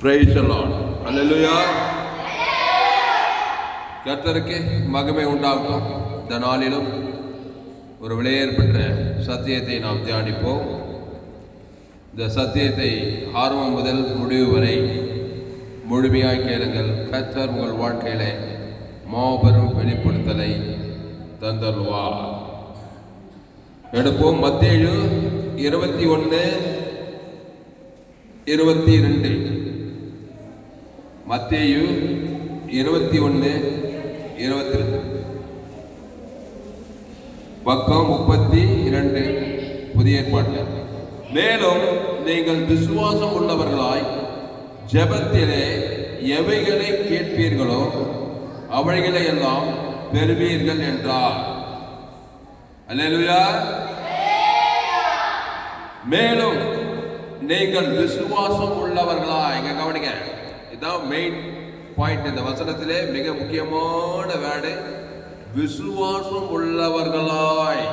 Praise the Lord. Hallelujah. கர்த்தருக்கு மகிமை உண்டாகட்டும். இந்த நாளிலும் ஒரு விலையேற்பட்ட சத்தியத்தை நாம் தியானிப்போம். இந்த சத்தியத்தை ஆரம்பம் முதல் முடிவு வரை முழுமையாய் கேளுங்கள். கர்த்தர் உங்கள் வாழ்க்கையிலே மாபெரும் வெளிப்படுத்தலை தந்தருவார். எடுப்போம். மத்தேயு 21:22. மத்தேயு 21:22 பக்கம் 32 புதிய ஏற்பாட்டில். மேலும் நீங்கள் விசுவாசம் உள்ளவர்களாய் ஜெபத்திலே எவைகளை கேட்பீர்களோ அவைகளை எல்லாம் பெறுவீர்கள் என்றார். அல்லேலூயா. மேலும் நீங்கள் விசுவாசம் உள்ளவர்களாய், இங்க கவனிங்க, இதுதான் மெயின் பாயிண்ட். இந்த வசனத்திலே மிக முக்கியமான வேர்டு விசுவாசம் உள்ளவர்களாய்.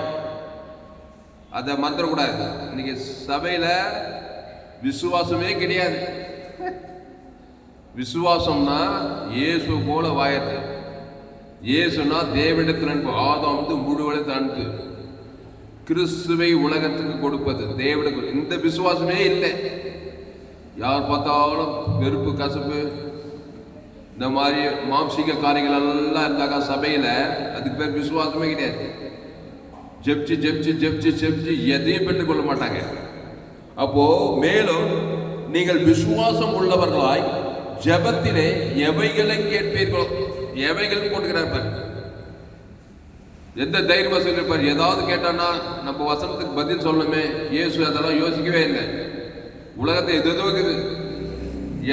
அதை மறந்துடக்கூடாது. இன்னைக்கு சபையில விசுவாசமே கிடையாது. விசுவாசம்னா இயேசு போல வாயது. இயேசுனா தேவனிடத்தில் அன்பு. ஆதாம் வந்து முழுவதும் அன்பு. கிறிஸ்துவை உலகத்துக்கு கொடுப்பது தேவனுக்கு. இந்த விசுவாசமே இல்லை. யார் பார்த்தாலும் வெறுப்பு, கசப்பு, இந்த மாதிரி மாம்சீக காரியங்கள் எல்லாம் இருந்தாக்கா சபையில அதுக்கு பேர் விசுவாசமே கிடையாது. ஜெபிச்சு ஜெபிச்சு ஜெபிச்சு ஜெபிச்சு எதையும் பெற்றுக் கொள்ள மாட்டாங்க. அப்போ மேலும் நீங்கள் விசுவாசம் உள்ளவர்களாய் ஜெபத்திலே எவைகளை கேட்பீர்களோ, எவைகள் போட்டுக்கிறார். எந்த தைரியமா சொல்லிருப்பார். ஏதாவது கேட்டான்னா நம்ம வசனத்துக்கு பதில் சொல்லணுமே. இயேசு அதெல்லாம் யோசிக்கவே இல்லை. உலகத்தை எதோ இருக்குது,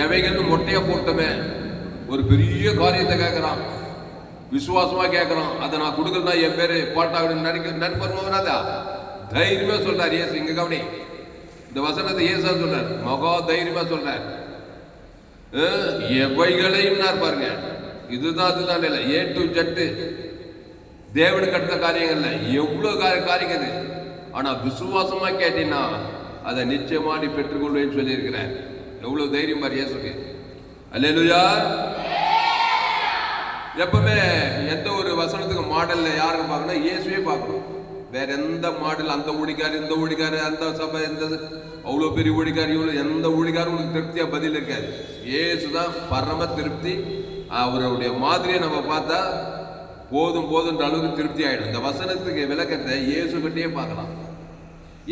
எவைகள் மொட்டையா போட்டோமே. ஒரு பெரிய காரியத்தை கேட்கிறான், விசுவாசமா கேட்கிறான். அதை நான் கொடுக்கறதா என் பேரு பாட்டாக நண்பர்மாவனாதா தைரியமா சொல்றார் இயேசு. இங்க கவனி, இந்த வசனத்தை இயேசா சொல்றார், மகா தைரியமா சொல்றார். எவைகளையும் பாருங்க, இதுதான் அதுதான் இல்லை, ஏ டு ஜெட்டு தேவனுக்கு அடுத்த காரியங்கள்ல எவ்வளவு காரியங்கள். ஆனா விசுவாசமா கேட்டீங்கன்னா அதை நிச்சயமா நீ பெற்றுக்கொள்வேன்னு சொல்லி இருக்கிறேன். எவ்வளவு தைரியம் பாரு இயேசுக்கு. அல்லேலூயா. எப்பவுமே எந்த ஒரு வசனத்துக்கு மாடல்ல யாருன்னு பார்க்கணும், இயேசுவே பார்க்கணும். வேற எந்த மாடல், அந்த ஊழிக்காரு இந்த ஊழிக்காரு அந்த சபை எந்த அவ்வளோ பெரிய ஊழிக்காரு இவ்வளோ எந்த ஊழிக்காரும் உங்களுக்கு திருப்தியா பதில் இருக்காது. இயேசுதான் பரம திருப்தி. அவருடைய மாதிரியை நம்ம பார்த்தா போதும் போதுன்ற அளவுக்கு திருப்தி ஆயிடும். இந்த வசனத்துக்கு விளக்கத்தை இயேசு கிட்டே பார்க்கலாம்.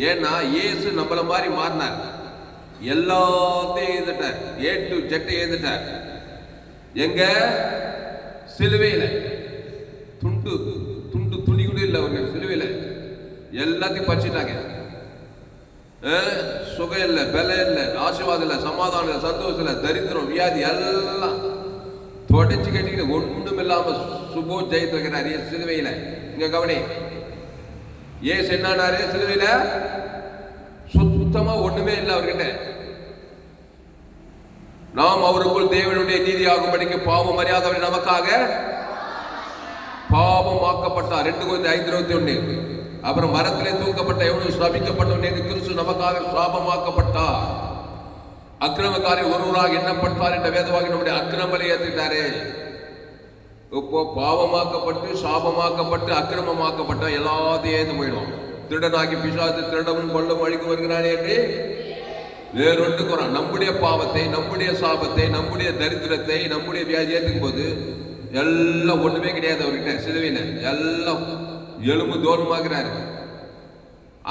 ஏன்னா இயேசு நம்மள மாதிரி மாறினார். எல்லாத்தையும் எழுதிட்டார், ஏ டு ஜெட்டை எழுதிட்டார். எங்க சிலுவையில துண்டு துண்டு துணி கூட இல்லை அவர்கள். சிலுவையில எல்லாத்தையும் பறிச்சுட்டாங்க. சுகம் இல்லை, பலம் இல்லை, ஆசீர்வாதம் இல்லை, சமாதானம் இல்லை, சந்தோஷம் இல்லை, தரித்திரம், வியாதி எல்லாம் தொடச்சு கட்டிக்கிட்டு ஒன்றும் இல்லாம சுபோ ஜெயித்து வைக்கிறார் சிலுவையில. இங்க கவனி, ஏசு என்னாரு சிலுவையில? சுத்தமா ஒண்ணுமே இல்லை அவர்கிட்ட. நாம் அவருக்குள் தேவனுடைய நீதி ஆகும்படிக்கு பாவம் அறியாதவரை நமக்காக பாவமாக்கப்பட்டார். 2 Corinthians 5:21. அப்புறம் மரத்திலே தூக்கப்பட்ட எவனும் சபிக்கப்பட்டவன் என்று கிறிஸ்து நமக்காக சாபமாக்கப்பட்டார். அக்கிரமக்காரி ஒருவராக எண்ணப்பட்டார் என்ற வேதவாகி நம்முடைய அக்கிரமங்களை ஏற்றுட்டாரு. இப்போ பாவமாக்கப்பட்டு சாபமாக்கப்பட்டு அக்கிரமமாக்கப்பட்ட எல்லாத்தையும் ஏது போயிடும். திருடனாகி பிசாசு திருடவும் கொள்ளவும் அழிக்க வருகிறானே என்று வேறொன்று குறான். நம்முடைய பாவத்தை, நம்முடைய சாபத்தை, நம்முடைய தரித்திரத்தை, நம்முடைய வியாதி ஏற்றுக்கும் போது எல்லாம் ஒண்ணுமே கிடையாது அவர்கிட்ட. சிலுவையில எல்லாம் எலும்பு தோலுமாகிறாரு.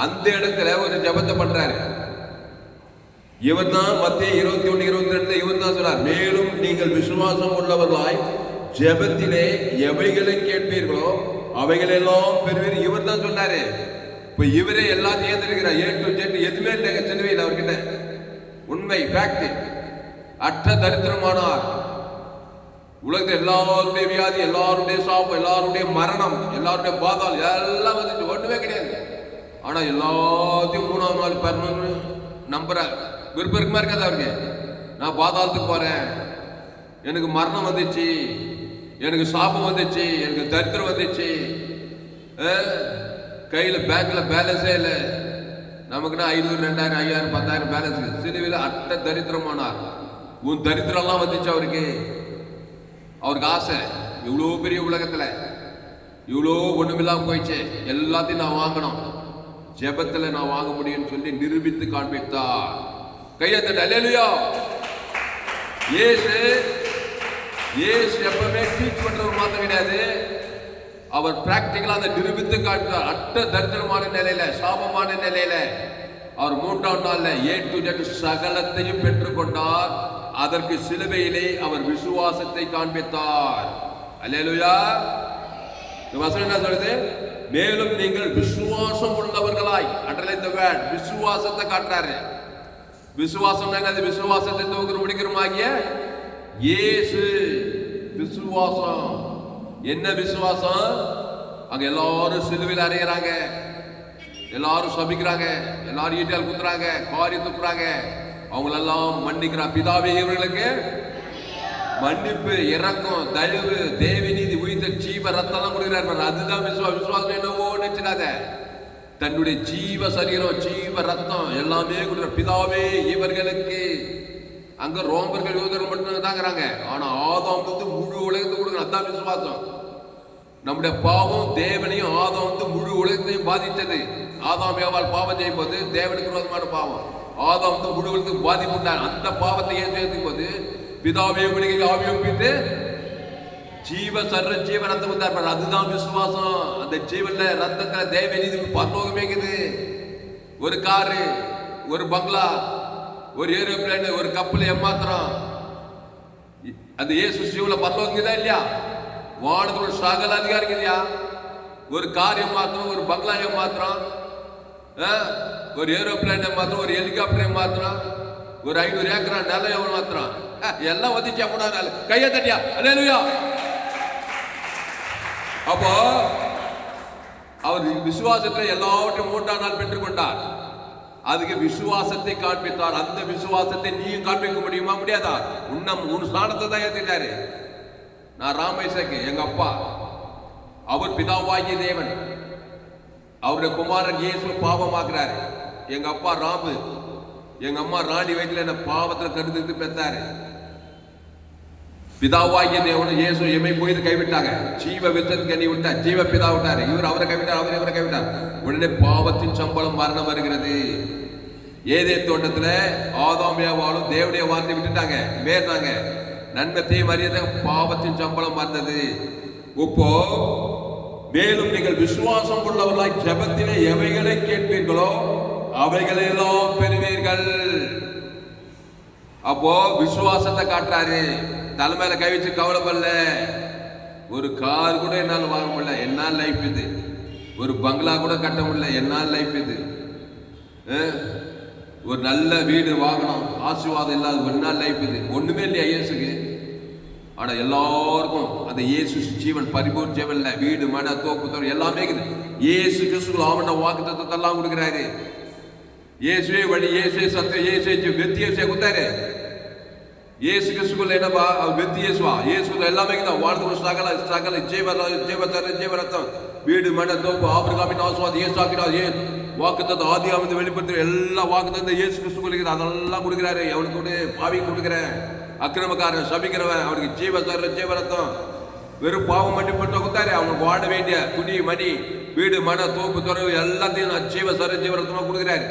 அந்த இடத்துல ஒரு ஜபத்தை பண்றாரு. இவன் தான் மத்தேயு 21:22 இவன் தான் சொன்னார், மேலும் நீங்கள் விசுவாசம் உள்ளவர்களாய் ஜெபத்திலே எவைகளை கேட்பீர்களோ அவைகளெல்லாம் பெறுவீர். இவர் தான் சொன்னாரு. இப்ப இவரே எல்லாத்தையும் ஏற்றிருக்கிறார். ஏ டு ஜெட் எதுவுமே இல்லைங்க சிலுவையில் அவர்கிட்ட. உண்மை, ஃபேக்ட். அற்ற தரித்திரமானார். உலகத்தில் எல்லாருடைய வியாதி, எல்லாருடைய சாபம், எல்லாருடைய மரணம், எல்லாருடைய பாதாள் எல்லாம் வந்துச்சு. ஒண்ணுமே கிடையாது. ஆனா எல்லாத்தையும் 3ஆம் நாள் பெறணும்னு நம்புற விருப்பம் இருக்குமா இருக்காது அவருக்கு? நான் பாதாளத்துக்கு போறேன், எனக்கு மரணம் வந்துச்சு, எனக்கு சாபம் வந்துச்சு, எனக்கு தரித்திரம் வந்துச்சு, கையில பேங்க்ல பேலன்ஸே இல்லை, நமக்குன்னா 500, 2000, 5000, 10,000 பேலன்ஸ். சிலுவையில் அட்ட தரித்திரமானார். உன் தரித்திரம் எல்லாம் வந்துச்சு அவருக்கு ஆசை. இவ்வளோ பெரிய உலகத்துல இவ்வளோ ஒண்ணுமில்லாம போயிடுச்சு, எல்லாத்தையும் நான் வாங்கணும், ஜெபத்துல நான் வாங்க முடியும்னு சொல்லி நிரூபித்து காண்பித்தார். கையத்தட்ட அல்லேலூயா. இயேசு எப்பவுமே டீச் பண்றவர் மாத்திரம் கிடையாது, அவர் பிராக்டிகலா அதை நிரூபித்து காட்டுறார். அட்ட தரித்திரமான நிலையில, சாபமான நிலையில அவர் 3ஆம் நாள்ல A to Z சகலத்தையும் பெற்றுக்கொண்டார். அதற்கு சிலுவையிலே அவர் விசுவாசத்தை காண்பித்தார். அல்லேலூயா. வசனம் என்ன சொல்லுது? மேலும் நீங்கள் விசுவாசம் உள்ளவர்களாய், அண்டர்லைன் தி வேர்ட், விசுவாசத்தை காட்டுறாரு. விசுவாசம் என்னது? விசுவாசத்தை துவக்கிற முடிக்கிறமாகிய இயேசு. விசுவாசம் என்ன? விசுவாசம் அங்க எல்லாரும் சிலுவையில் அறையிறாங்க, எல்லாரும் சபிக்கிறாங்க, எல்லாரும் ஈட்டியால் குத்துறாங்க, காரி துப்புறாங்க, அவங்களெல்லாம் மன்னிக்கிறான். பிதாவே இவர்களுக்கு மன்னிப்பு, இரக்கம், தயவு, தேவி நீதி, உயிர்த்த ஜீவ ரத்தம் கொடுக்கிறார். அதுதான் விசுவாசம். என்னவோ நினைச்சிடாத, தன்னுடைய ஜீவ சரீரம், ஜீவ ரத்தம் எல்லாமே கொடுக்குற. பிதாவே இவர்களுக்கு, அங்க ரோமர்கள் யூதர்கள் மட்டும் தாங்கிறாங்க, ஆனா ஆதாம் வந்து முழு உலகத்தை கொடுக்குற. அதுதான் விசுவாசம். நம்முடைய பாவம் தேவனையும் ஆதாம் வந்து முழு உலகத்தையும் பாதித்தது. ஆதாம் ஏவாள் பாவம் செய்யும் போது தேவனுக்கு விரோதமான பாவம், ஆதாம் வந்து முழு உலகத்துக்கு பாதிப்புண்டார். அந்த பாவத்தை ஏற்றுக்கும் போது பிதாவே உலகில் ஆவியப்பித்து ஜீவ சர்ற ஜீவ ரத்தம் வந்தார். அதுதான் விசுவாசம். அந்த ஜீவன்ல ரத்தத்துல தேவ நீதி பரலோகமே இருக்குது. ஒரு காரு, ஒரு பங்களா, ஒரு ஏரோப்ளேன், ஒரு கப்பல் ஏமாத்திரம், அந்த இயேசு ஜீவல பரலோகம் தான் இல்லையா? வானத்தோட சகல அதிகாரம் இல்லையா? ஒரு கார் ஏமாத்திரம், ஒரு பங்களா ஏமாத்திரம், ஒரு ஏரோப்ளேன் ஏமாத்திரம், ஒரு ஹெலிகாப்டர் ஏமாத்திரம், ஒரு 500 ஏக்கர் நிலம் ஏமாத்திரம், எல்லாம் வந்துச்சு. அப்படின்னா கையை தட்டியா அல்லேலூயா. அப்போ அவர் விசுவாசத்தில் எல்லாவற்றையும் 3ஆம் நாள் பெற்றுக்கொண்டார். அதுக்கு விசுவாசத்தை காண்பித்தார். அந்த விசுவாசத்தை நீயும் காண்பிக்க முடியுமா? முடியாதா? உன் ஸ்நானத்தை தான் ஏற்றிட்டாரு. நான் ராமேசக்கு எங்க அப்பா, அவர் பிதாவாகிய தேவன், அவருடைய குமாரன் இயேசு பாவமாக்குறாரு. எங்க அப்பா ராமு, எங்க அம்மா ராணி வயிற்றுல என்ன பாவத்தில் கருத்து பெற்றாரு. பிதாவாகிய தேவனும் இயேசு எமை போய் கைவிட்டாங்க. ஜீவ விருத்தத்துக்கு எண்ணி விட்டார், ஜீவ பிதா விட்டார். இவர் அவரை கைவிட்டார், அவர் இவரை கைவிட்டார். உடனே பாவத்தின் சம்பளம் மரணம் வருகிறது. ஏதேன் தோட்டத்துல ஆதாம் ஏவாளும் தேவனுடைய வார்த்தை விட்டுட்டாங்க, மேற்றாங்க. நன்மை தீமை அறியாத பாவத்தின் சம்பளம் வந்தது. இப்போ மேலும் நீங்கள் விசுவாசம் உள்ளவர்களாய் ஜெபத்திலே எவைகளை கேட்பீர்களோ அவைகளை எல்லாம் பெறுவீர்கள். அப்போ விசுவாசத்தை காட்டுறாரு. தலைமையில கை வச்சு கவலைப்படல. ஒரு கார் கூட என்னால் வாங்க முடியல, என்னால் லைஃப் இது. ஒரு பங்களா கூட கட்ட முடியல, என்னால் லைஃப் இது. ஒரு நல்ல வீடு வாங்கணும், ஆசீர்வாதம் இல்லாத என்னால் லைஃப் இது. ஒண்ணுமே இல்லையா இயேசுக்கு? ஆனா எல்லாருக்கும் அந்த இயேசு ஜீவன், பரிபூர்ண ஜீவன்ல வீடு, மன, தோப்பு, தோறு எல்லாமே இருக்குது. இயேசு கிறிஸ்து அவன வாக்கு தத்துவத்தை எல்லாம் கொடுக்கிறாரு. இயேசுவே வழி, இயேசுவே சத்தியம், இயேசு வெத்தி, இயேசுவே குத்தாரு. இயேசு கிறிஸ்துக்குள்ள என்னப்பா? அவர் வெத்தி இயேசுவா. இயேசுக்குள்ள எல்லாமே வாழ்ந்து சகல சகல ஜீவரத்தம், வீடு, மன, தோப்பு, ஆபிரகாமின் ஆசீர்வாதம், இயேசு வாக்குத்தத்தம், ஆதியாகமத்தில் வெளிப்படுத்துற எல்லா வாக்குத்தத்தம் இயேசு கிறிஸ்துக்குள்ள இருக்குது. அதெல்லாம் கொடுக்கிறாரு. அவனுக்கு கொடு, பாவி கொடுக்கிறேன், அக்கிரமக்காரன், சபிக்கிறவன், அவனுக்கு ஜீவரத்தம், வெறும் பாவம் மன்னிப்பட்ட கொடுத்தாரு. அவனுக்கு வாழ வேண்டிய துணி, மணி, வீடு, மன, தோப்பு, துறவு எல்லாத்தையும் நான் ஜீவரத்தமா கொடுக்கிறாரு.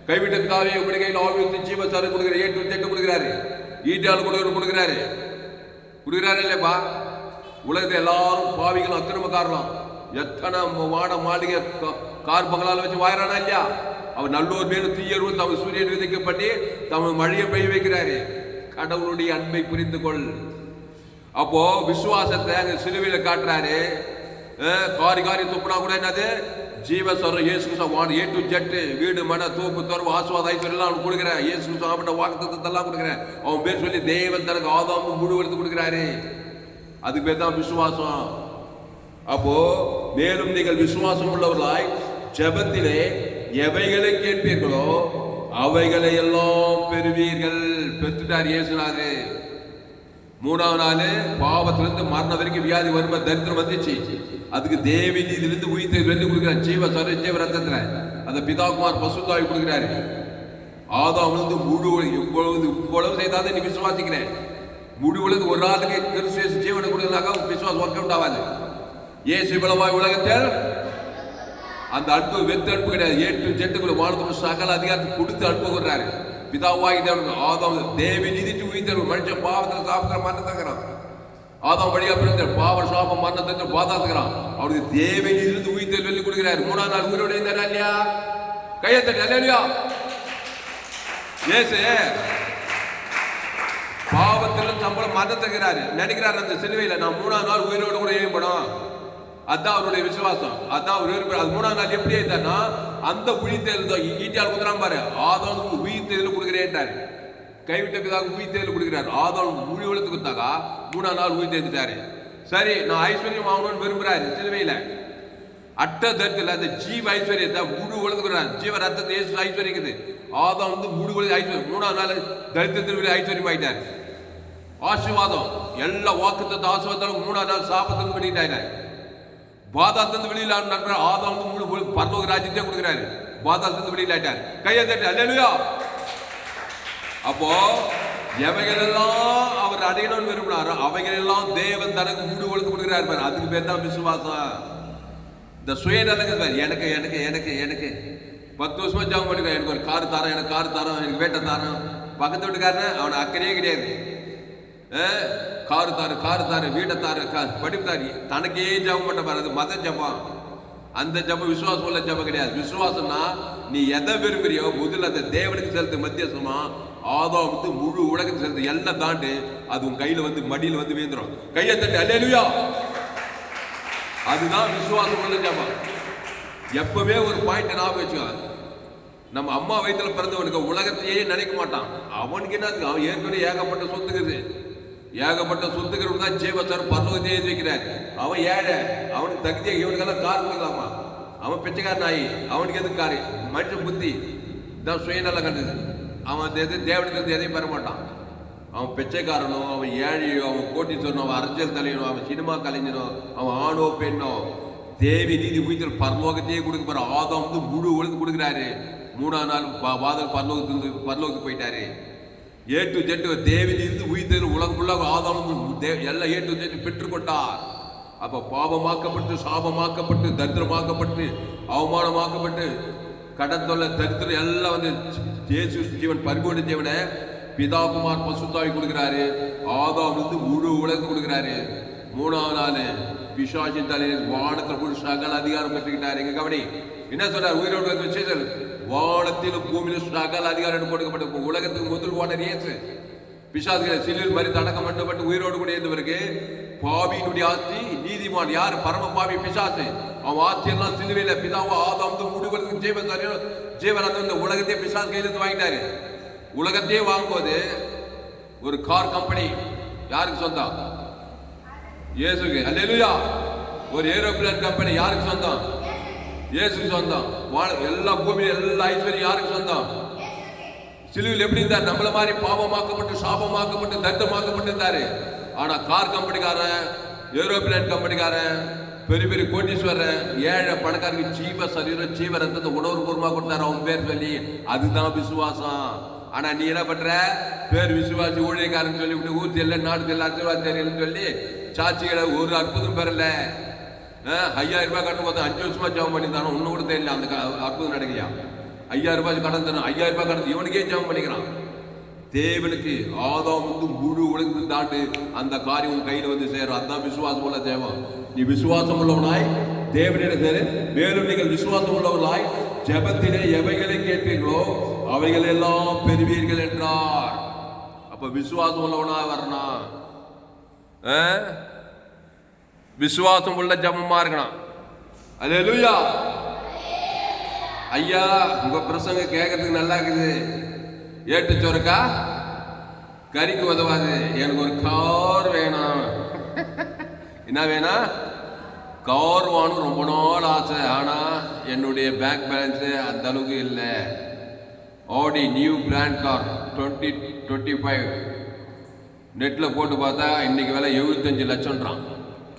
கைவிட்ட பிதாவே உங்களுடைய கையில் ஆவியத்தை ஜீவசாரம் கொடுக்குற, A to Z கொடுக்கிறாரு. ஈட்டியால் கொடுக்கிறாரு இல்லையப்பா? உலகத்தில் எல்லாரும் பாவிகளும் அக்கிரமக்காரலாம். எத்தனை வாட மாளிகை கார் பங்களால வச்சு வாயிறானா இல்லையா? அவர் நல்லோர் மேலும் தீயரும் தமது சூரியன் விதைக்கப்பட்டு தமது மழையை பெய்ய வைக்கிறாரு. கடவுளுடைய அன்பை புரிந்து கொள். அப்போ விசுவாசத்தை அங்க சிலுவையில காட்டுறாரு. காரி துப்புனா கூட என்னது? ஜீவஸ்வரம் இயேசு கிறிஸ்து A to Z, வீடு, மன, தோப்பு, துறவு, ஆசீர்வாதம், ஐஸ்வர்யம் எல்லாம் அவனுக்கு கொடுக்குறேன். இயேசு கிறிஸ்து அவன்கிட்ட வாக்குத்தத்தத்தை எல்லாம் கொடுக்குறேன். அவன் பேர் சொல்லி தேவன் தனக்கு ஆதாம் முழு எடுத்து கொடுக்குறாரு. அதுக்கு பேர் தான் விசுவாசம். அப்போ மேலும் நீங்கள் விசுவாசம் உள்ளவர்களாய் ஜெபத்திலே எவைகளை கேட்பீர்களோ அவைகளை எல்லாம் பெறுவீர்கள். பெற்றுட்டார் இயேசுநாதே. 3ஆம் நாள் பாவத்திலிருந்து மரணம் வரைக்கும் வியாதி வருமா, தரித்திரம் வந்துச்சு. அதுக்கு தேவி நீதிலிருந்து உயிர்த்தை வெள்ளி கொடுக்கிறார். ஜீவ ரத்தத்துல அந்த பிதாகுமார் பசுத்தாய் கொடுக்கிறாரு. ஆதாம் வந்து முழு இவ்வளவு செய்தாதான் நீ விசுவாசிக்கிறேன். முழு உலகம் ஒரு ஆளுக்கு கிறிஸ்து ஜீவனை கொடுக்கறதாக விசுவாசம் ஒர்க் அவுட் ஆகாது. ஏசு இவ்வளவாய் உலகத்தில் அந்த அன்பு வெத்து அன்பு கிடையாது. ஏட்டு ஜெட்டுக்குள்ள வாழ்த்து சகல அதிகாரத்தை கொடுத்து அன்பு கொடுறாரு. பிதாவாகி தேவனுக்கு ஆதாம் தேவி நீதிட்டு உயிர்த்தல் மனுஷன் பாவத்தில் சாப்பிட்ற மரணத்துக்கிறான். ஆதாம் வழியா பிறந்த பாவ சாபம் மரணத்தை பாதாத்துக்கிறான். அவருக்கு தேவி நீதிலிருந்து உயிர்த்தல் வெள்ளி கொடுக்கிறாரு. 3ஆம் நாள் உயிரோட இருந்தாரா இல்லையா? கையத்தட்டு இல்லையா? ஏசு பாவத்திலும் சம்பளம் மரணத்துக்கிறாரு. நினைக்கிறாரு அந்த சிலுவையில நான் 3ஆம் நாள் உயிரோடு கூட ஏற்படும். அதான் அவருடைய விசுவாசம். அதான் அவர் விரும்புறாரு. அது 3ஆம் நாள் எப்படி இருந்தாருன்னா அந்த உயிர்த்தேல் ஈட்டியால் குத்துறான் பாரு. ஆதாமுக்கு உயிர்த்தேல் கொடுக்குறேன்ட்டாரு. கைவிட்ட பிதாக உயிர்த்தேல் கொடுக்கிறாரு. ஆதாம் முழு உலகத்து கொடுத்தாக்கா 3ஆம் நாள் உயிர்த்தேந்துட்டாரு. சரி நான் ஐஸ்வர்யம் ஆகணும்னு விரும்புறாரு. சிலுவையில அட்ட தரித்தில அந்த ஜீவ ஐஸ்வர்யத்தை முழு உலகத்துக்குறாரு. ஜீவ ரத்தத்தை ஏசு ஐஸ்வர்யக்குது. ஆதாம் வந்து முழு உலக ஐஸ்வர்யம் 3ஆம் நாள் தரித்திரத்தில் ஐஸ்வர்யம் ஆயிட்டார். ஆசீர்வாதம் எல்லா வாக்குத்தத்த ஆசீர்வாதம் 3ஆம் நாள் சாபத்திலிருந்து வெளியிட்டாரு. பாதாத்திலிருந்து வெளியில நண்பர் ஆதாம் முழு பரலோக ராஜ்யத்தை கொடுக்கிறாரு. பாதாத்திலிருந்து வெளியிலாட்டார். கையை தட்டு அல்லேலூயா. அப்போ எவைகள் எல்லாம் அவர் அடையணும்னு விரும்பினாரோ அவைகள் எல்லாம் தேவன் தனக்கு முழு உலகம் கொடுக்கிறார். அதுக்கு பேர் தான் விசுவாசம். இந்த சுயநலங்க எனக்கு எனக்கு எனக்கு எனக்கு 10 வருஷமா ஜாபம் பண்ணிருக்கேன். எனக்கு ஒரு கார் தரம், எனக்கு கார் தரம், எனக்கு வேட்டை தரம். பக்கத்து வீட்டுக்காரன் அவனை அக்கறையே கிடையாது. காரு தாரு வீட்டை தாரு படிப்பு தாரு தனக்கே ஜபம் பண்ண பாரு. அது மத ஜபம். அந்த ஜபம் விசுவாசம் உள்ள ஜபம் கிடையாது. விசுவாசம்னா நீ எதை விரும்புறியோ முதல்ல அந்த தேவனுக்கு செலுத்து மத்தியசமா. ஆதாம் வந்து முழு உலகத்தை செலுத்து எல்லாம் தாண்டு அது உன் கையில வந்து மடியில வந்து வீந்துடும். கையை தட்டு அல்லேலூயா. அதுதான் விசுவாசம் உள்ள ஜபம். எப்பவே ஒரு பாயிண்ட் ஞாபகம் வச்சுக்கோ. நம்ம அம்மா வயிற்றுல பிறந்தவனுக்கு உலகத்தையே நினைக்க மாட்டான். அவனுக்கு என்ன, அவன் ஏற்கனவே ஏகப்பட்ட சொத்துக்குது. ஏகப்பட்ட சொத்துக்கிறவன் தான் ஜீவத்தார் பரலோகத்தையே வைக்கிறார். அவன் ஏழை, அவனுக்கு தகுதியாக இவனுக்கெல்லாம் கார் கொடுக்கலாமா? அவன் பிச்சைக்கார நாய், அவனுக்கு எதுக்கு காரு? மனுஷன் புத்தி தான் சுயநலம் கண்டது. அவன் தேவனுக்கு எதையும் பெற மாட்டான். அவன் பிச்சைக்காரனோ, அவன் ஏழையோ, அவன் கோட்டீஸ்வரனோ, அவன் அரசியல் தலைவனோ, அவன் சினிமா கலைஞனோ, அவன் ஆணோ பெண்ணோ, தேவி நீதி உயிர்த்தல் பரலோகத்தையே கொடுக்க போற. ஆதாம் வந்து முழு உலகம் கொடுக்குறாரு. 3ஆம் நாள் வாதல் பரலோகத்துக்கு போயிட்டாரு. ஏ டு ஜெட் தேவி நீதி உயிர்த்தல் உலகம் ஃபுல்லாக ஆதாம் எல்லாம் ஏ டு ஜெட் பெற்றுக்கொண்டார். அப்ப பாவமாக்கப்பட்டு சாபமாக்கப்பட்டு தரித்திரமாக்கப்பட்டு அவமானமாக்கப்பட்டு கடன் தொல்லை தரித்திரம் எல்லாம் வந்து இயேசு ஜீவன் பரிபூர்ண ஜீவனை பிதா குமார் பசுத்தாவி கொடுக்கிறாரு. ஆதாம் வந்து முழு உலகம் கொடுக்கிறாரு. 3ஆம் நாள் பிசாசின் தலைவர் வானத்தில் முழு சகல அதிகாரம் பெற்றுக்கிட்டாரு. எங்க கவனி என்ன சொல்றாரு? உயிரோடு வச்சு வானத்திலும் பூமியிலும் சகல அதிகாரம் கொடுக்கப்பட்ட உலகத்துக்கு முதல் ஓனர் இயேசு. பிசாசுகளை சிலுவையில் மறித்து அடக்கம் பண்ணப்பட்டு உயிரோடு கூட இருந்தவருக்கு பாவியினுடைய ஆஸ்தி நீதிமான் யார்? பரம பாவி பிசாசு. அவன் ஆஸ்தி எல்லாம் சிலுவையில பிதாவா ஆதாம் முடிவுகளுக்கு ஜீவன் அந்த உலகத்தையே பிசாசு கையிலிருந்து வாங்கிட்டாரு. உலகத்தையே வாங்கும்போது ஒரு கார் கம்பெனி யாருக்கு சொந்தம்? இயேசுக்கு. அல்லேலூயா. ஒரு ஏரோப்ளேன் கம்பெனி யாருக்கு சொந்தம்? இயேசுக்கு சொந்தம். எல்லா பூமியில எல்லா ஐஸ்வர்யம் யாருக்கு சொந்தம்? சிலுவையில் எப்படி இருந்தார்? நம்மள மாதிரி பாவமாக்கப்பட்டு சாபமாக்கப்பட்டு தத்தமாக்கப்பட்டு இருந்தாரு. ஆனா கார் கம்பெனிக்காரன், ஏரோப்ளேன் கம்பெனிக்காரன், பெரிய பெரிய கோட்டீஸ்வரன், ஏழை பணக்காரருக்கு ஜீவ சரீரம் ஜீவ ரத்தத்தை உணவு பூர்வமா கொடுத்தாரு அவன் பேர் சொல்லி. அதுதான் விசுவாசம். ஆனா நீ என்ன பண்ற? பேர் விசுவாசி ஊழியக்காரன் சொல்லி விட்டு ஊர்த்தி இல்லை நாடு எல்லாம் ஆசீர்வாதம் தெரியலன்னு சொல்லி சாட்சிகளை ஒரு அற்புதம் பெறல. 5000 ரூபாய் கட்டணும் போது 5 வருஷமா ஜாபம் பண்ணியிருந்தானோ ஒன்னும் கூட தெரியல. அந்த அற்புதம் நடக்கலையா? 5000 ரூபாய் கடன் தரணும். 5000 ரூபாய் கடன் இவனுக்கே ஜாபம் பண்ணிக்கிறான். தேவனுக்கு ஆதாம் வந்து முழு உலகத்தை தாண்டு அந்த காரியம் கையில வந்து சேரும். அதுதான் விசுவாசம் உள்ள தேவன். நீ விசுவாசம் உள்ளவனாய் தேவனிடம் சேரு. மேலும் நீங்கள் விசுவாசம் உள்ளவனாய் ஜெபத்திலே எவைகளை கேட்பீர்களோ அவைகள் எல்லாம் பெறுவீர்கள் என்றார். அப்ப விசுவாசம் உள்ளவனா வரணும். விசுவாசம் உள்ள ஜபமா இருக்கணும். அல்லேலூயா. ஐயா உங்க பிரசங்க கேட்கறதுக்கு நல்லா இருக்குது. ஏட்டு சோறுக்கா கறிக்கு உதவாது. எனக்கு ஒரு கார் வேணும். என்ன வேணும்? கார் வாங்கணும் ரொம்ப நாள் ஆசை. ஆனா என்னுடைய பேங்க் பேலன்ஸ் அந்த அளவுக்கு இல்லை. ஆடி நியூ பிராண்ட் கார் 2025 நெட்ல போட்டு பார்த்தா இன்னைக்கு விலை 75 லட்சம்ன்றான்.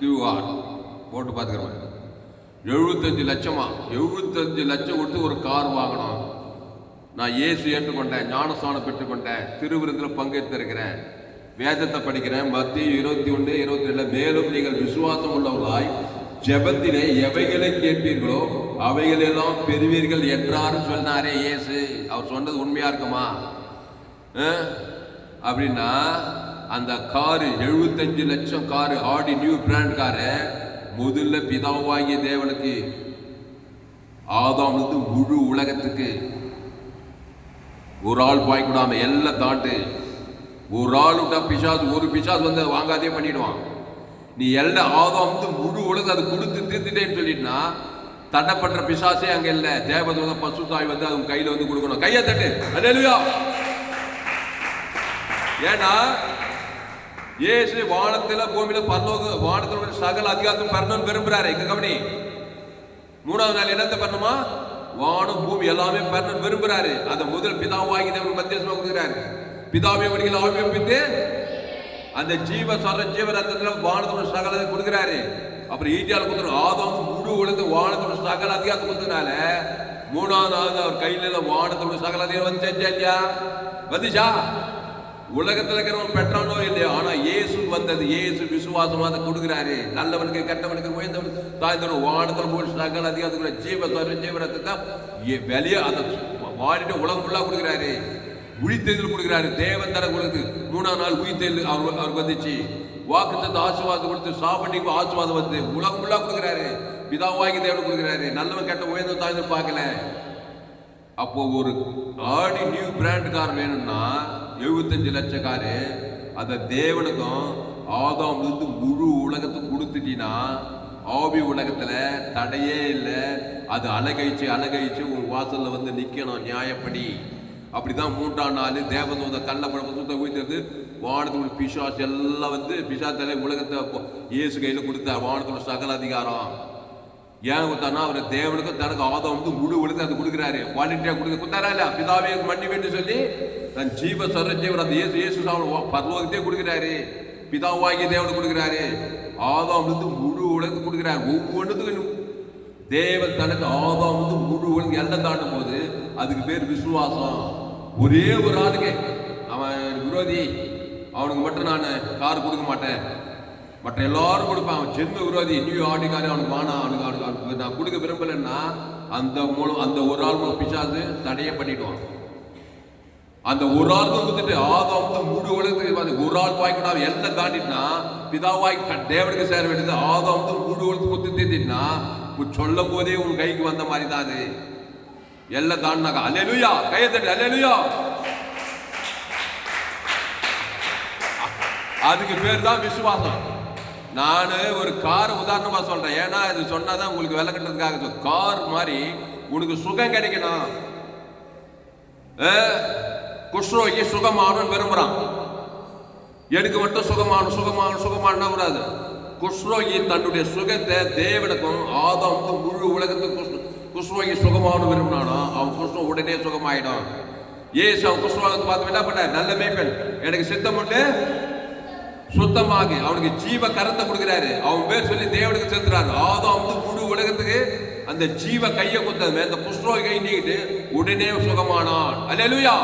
QR போட்டு பார்த்துக்கிறேன். 75 லட்சமா? 75 லட்சம் கொடுத்து ஒரு கார் வாங்கணும். நான் இயேசு ஏற்றுக்கொண்டேன், ஞானஸ்நானம் பெற்றுக்கொண்டேன், திருவிருந்தில் பங்கேற்றிருக்கிறேன், வேதத்தை படிக்கிறேன், மத்திய 21:22, மேலும் நீங்கள் விசுவாசம் உள்ளவர்களாய் ஜெபத்திலே எவைகளை கேட்பீர்களோ அவைகளெல்லாம் பெறுவீர்கள் என்றாரு சொன்னாரே இயேசு. அவர் சொன்னது உண்மையா இருக்குமா? அப்படின்னா அந்த காரு 75 லட்சம் காரு, ஆடி நியூ பிராண்ட் காரு, முதல்ல பிதாவாகிய தேவனுக்கு, ஆதாம் வந்து முழு உலகத்துக்கு, ஒரு ஆள் பாய்க்கூடாம எல்லாம் தாண்டு, ஒரு ஆள் விட்டா பிசாசு, ஒரு பிசாசு வந்து வாங்காதே பண்ணிடுவான். நீ எல்லாம் ஆதாம் வந்து முழு உலகம் அது கொடுத்து தீர்த்துட்டேன்னு சொல்லிட்டுனா தடைப்பட்ட பிசாசே அங்க இல்ல. தேவதூத பசுத்தாய் வந்து அவங்க கையில வந்து கொடுக்கணும். கையை தட்டு, அல்லேலூயா. ஏன்னா இயேசு வானத்துல பூமியில பரலோக வானத்துல சகல அதிகாரத்தையும் பெறணும்னு விரும்புறாரு. இங்க கவனி, 3வது நாள் என்னத்தை பண்ணணுமா? வானம் பூமி எல்லாமே பெறணும்னு விரும்புறாரு. அதை முதல் பிதாவாகி தேவனுக்கு மத்தியஸ்தமா கொடுக்குறாரு. பிதாவே வழியில் ஆவியப்பித்து அந்த ஜீவ ரத்தத்துல வானத்தோட சகலத்தை கொடுக்குறாரு. அப்புறம் ஈட்டியால் கொடுத்துரு, ஆதாம் முழு உலகத்து வானத்தோட சகல அதிகாரத்தை கொடுத்தனால 3வது நாள் அவர் கையில வானத்தோட சகல அதிகாரம் வந்து செஞ்சா இல்லையா? வந்துச்சா? உலகத்துல இருக்கிறவன் பெற்றானோ இல்லையா? ஆனா இயேசு வந்தது, இயேசு விசுவாசமா அதை கொடுக்குறாரு. நல்லவனுக்கு கெட்டவனுக்கு உயர்ந்தவனுக்கு தாய்ந்தவனுக்கு வானத்தில் போய் சகல அதிகாரத்துக்கு ஜீவ ரத்தத்தை வெளியே அதை வாடிட்டு உலகம் ஃபுல்லா கொடுக்குறாரு. உயிர்த்தெழுதல் கொடுக்குறாரு. தேவன் தர கொடுக்குது. 3வது நாள் உயிர்த்தெழுதல் அவருக்கு வந்துச்சு. வாக்குத்தத்த ஆசீர்வாதம் கொடுத்து சாப்பிட்டு ஆசீர்வாதம் வந்து உலகம் ஃபுல்லா கொடுக்குறாரு. பிதாவாகி தேவன் கொடுக்குறாரு. நல்லவன் கெட்ட உயர்ந்த தாய்ந்து பார்க்கல. அப்போ ஒரு ஆடி நியூ பிராண்ட் கார் வேணும்னா 75 லட்சம் காரு, அந்த தேவனுக்கும் ஆதாம் வந்து முழு உலகத்துக்கு கொடுத்துட்டீங்கன்னா ஆவி உலகத்துல தடையே இல்லை. அது அழகழிச்சு உன் வாசல்ல வந்து நிக்கணும் நியாயப்படி. அப்படிதான் 3ஆம் நாள் தேவதூத கள்ளப்பட உயிர்த்தது. வானத்தோட பிசாசு எல்லாம் வந்து பிசாத்தாலே உலகத்தை இயேசு கையில கொடுத்தார். வானத்தோட சகல அதிகாரம் ஏன் கொடுத்தாருன்னா அவர் தேவனுக்கும் தனக்கு ஆதாம் வந்து முழு உலகத்தை அது கொடுக்குறாரு. வாலண்டியா கொடுத்தாரா இல்ல? பிதாவே மன்னி வேண்டு சொல்லி தன் ஜீவ சரஜீவர் அந்த இயேசு பரலோகத்தையே கொடுக்குறாரு. பிதாவாகிய தேவனுக்கு கொடுக்குறாரு. ஆதாம் வந்து முழு உலகத்துக்கு கொடுக்குறாரு. ஒவ்வொன்றுத்துக்கும் தேவன் தனக்கு ஆதாம் வந்து முழு உலகம் எல்லாம் தாண்டும் போது அதுக்கு பேர் விசுவாசம். ஒரே ஒரு ஆளுக்கு அவன் விரோதி, அவனுக்கு மட்டும் நான் கார் கொடுக்க மாட்டேன், மற்ற எல்லாரும் கொடுப்பான். அவன் ஜென்ம விரோதி, நியூ ஆடிக்காரு, அவனுக்கு வானா, அவனுக்கு நான் கொடுக்க விரும்பலன்னா அந்த ஒரு ஆள் பிசாசு தடையை பண்ணிடுவான். அந்த ஒரு ஆள் கொடுத்துட்டு ஆதாம் வந்து முழு உலகத்துக்கு ஒரு ஆள் வாய்க்கூடாது எல்லாம் தாண்டினா பிதாவாய் தேவனுக்கு சேர வேண்டியது. ஆதாம் வந்து முழு உலகத்துக்கு கொடுத்து தீர்த்தினா சொல்லும் போதே உன் கைக்கு வந்த மாதிரி தான் அது. எல்லாம் தாண்டினாக்கா அல்லேலூயா, கையை தட்டு அல்லேலூயா. அதுக்கு பேர் தான் விசுவாசம். நான் ஒரு கார் உதாரணமா சொல்றேன். ஏன்னா இது சொன்னாதான் உங்களுக்கு விலை கட்டுறதுக்காக. கார் மாதிரி உனக்கு சுகம் கிடைக்கணும். குஷ்ரோகி சுகமானு விரும்புறான். எனக்கு மட்டும் சுகமான கூடாது. குஷ்ரோகி தன்னுடைய சுகத்தை தேவனுக்கும் ஆதாமுக்கும் முழு உலகத்துக்கும் குஷ்ரோகி சுகமான விரும்பினானோ அவன் குஷ்டம் உடனே சுகமாயிடும். ஏசு அவன் குஷ்ரோகத்தை பார்த்து என்ன பண்ண? நல்ல மேய்ப்பன், எனக்கு சித்தம் உண்டு, சுத்தமாக அவனுக்கு ஜீவ கரத்தை கொடுக்கிறாரு. அவன் பேர் சொல்லி தேவனுக்கு செலுத்துறாரு. ஆதாம் வந்து முழு உலகத்துக்கு அந்த ஜீவ கையை கொடுத்தது. அந்த குஷ்ரோகி கை நீக்கிட்டு உடனே சுகமானான். அல்லேலூயா.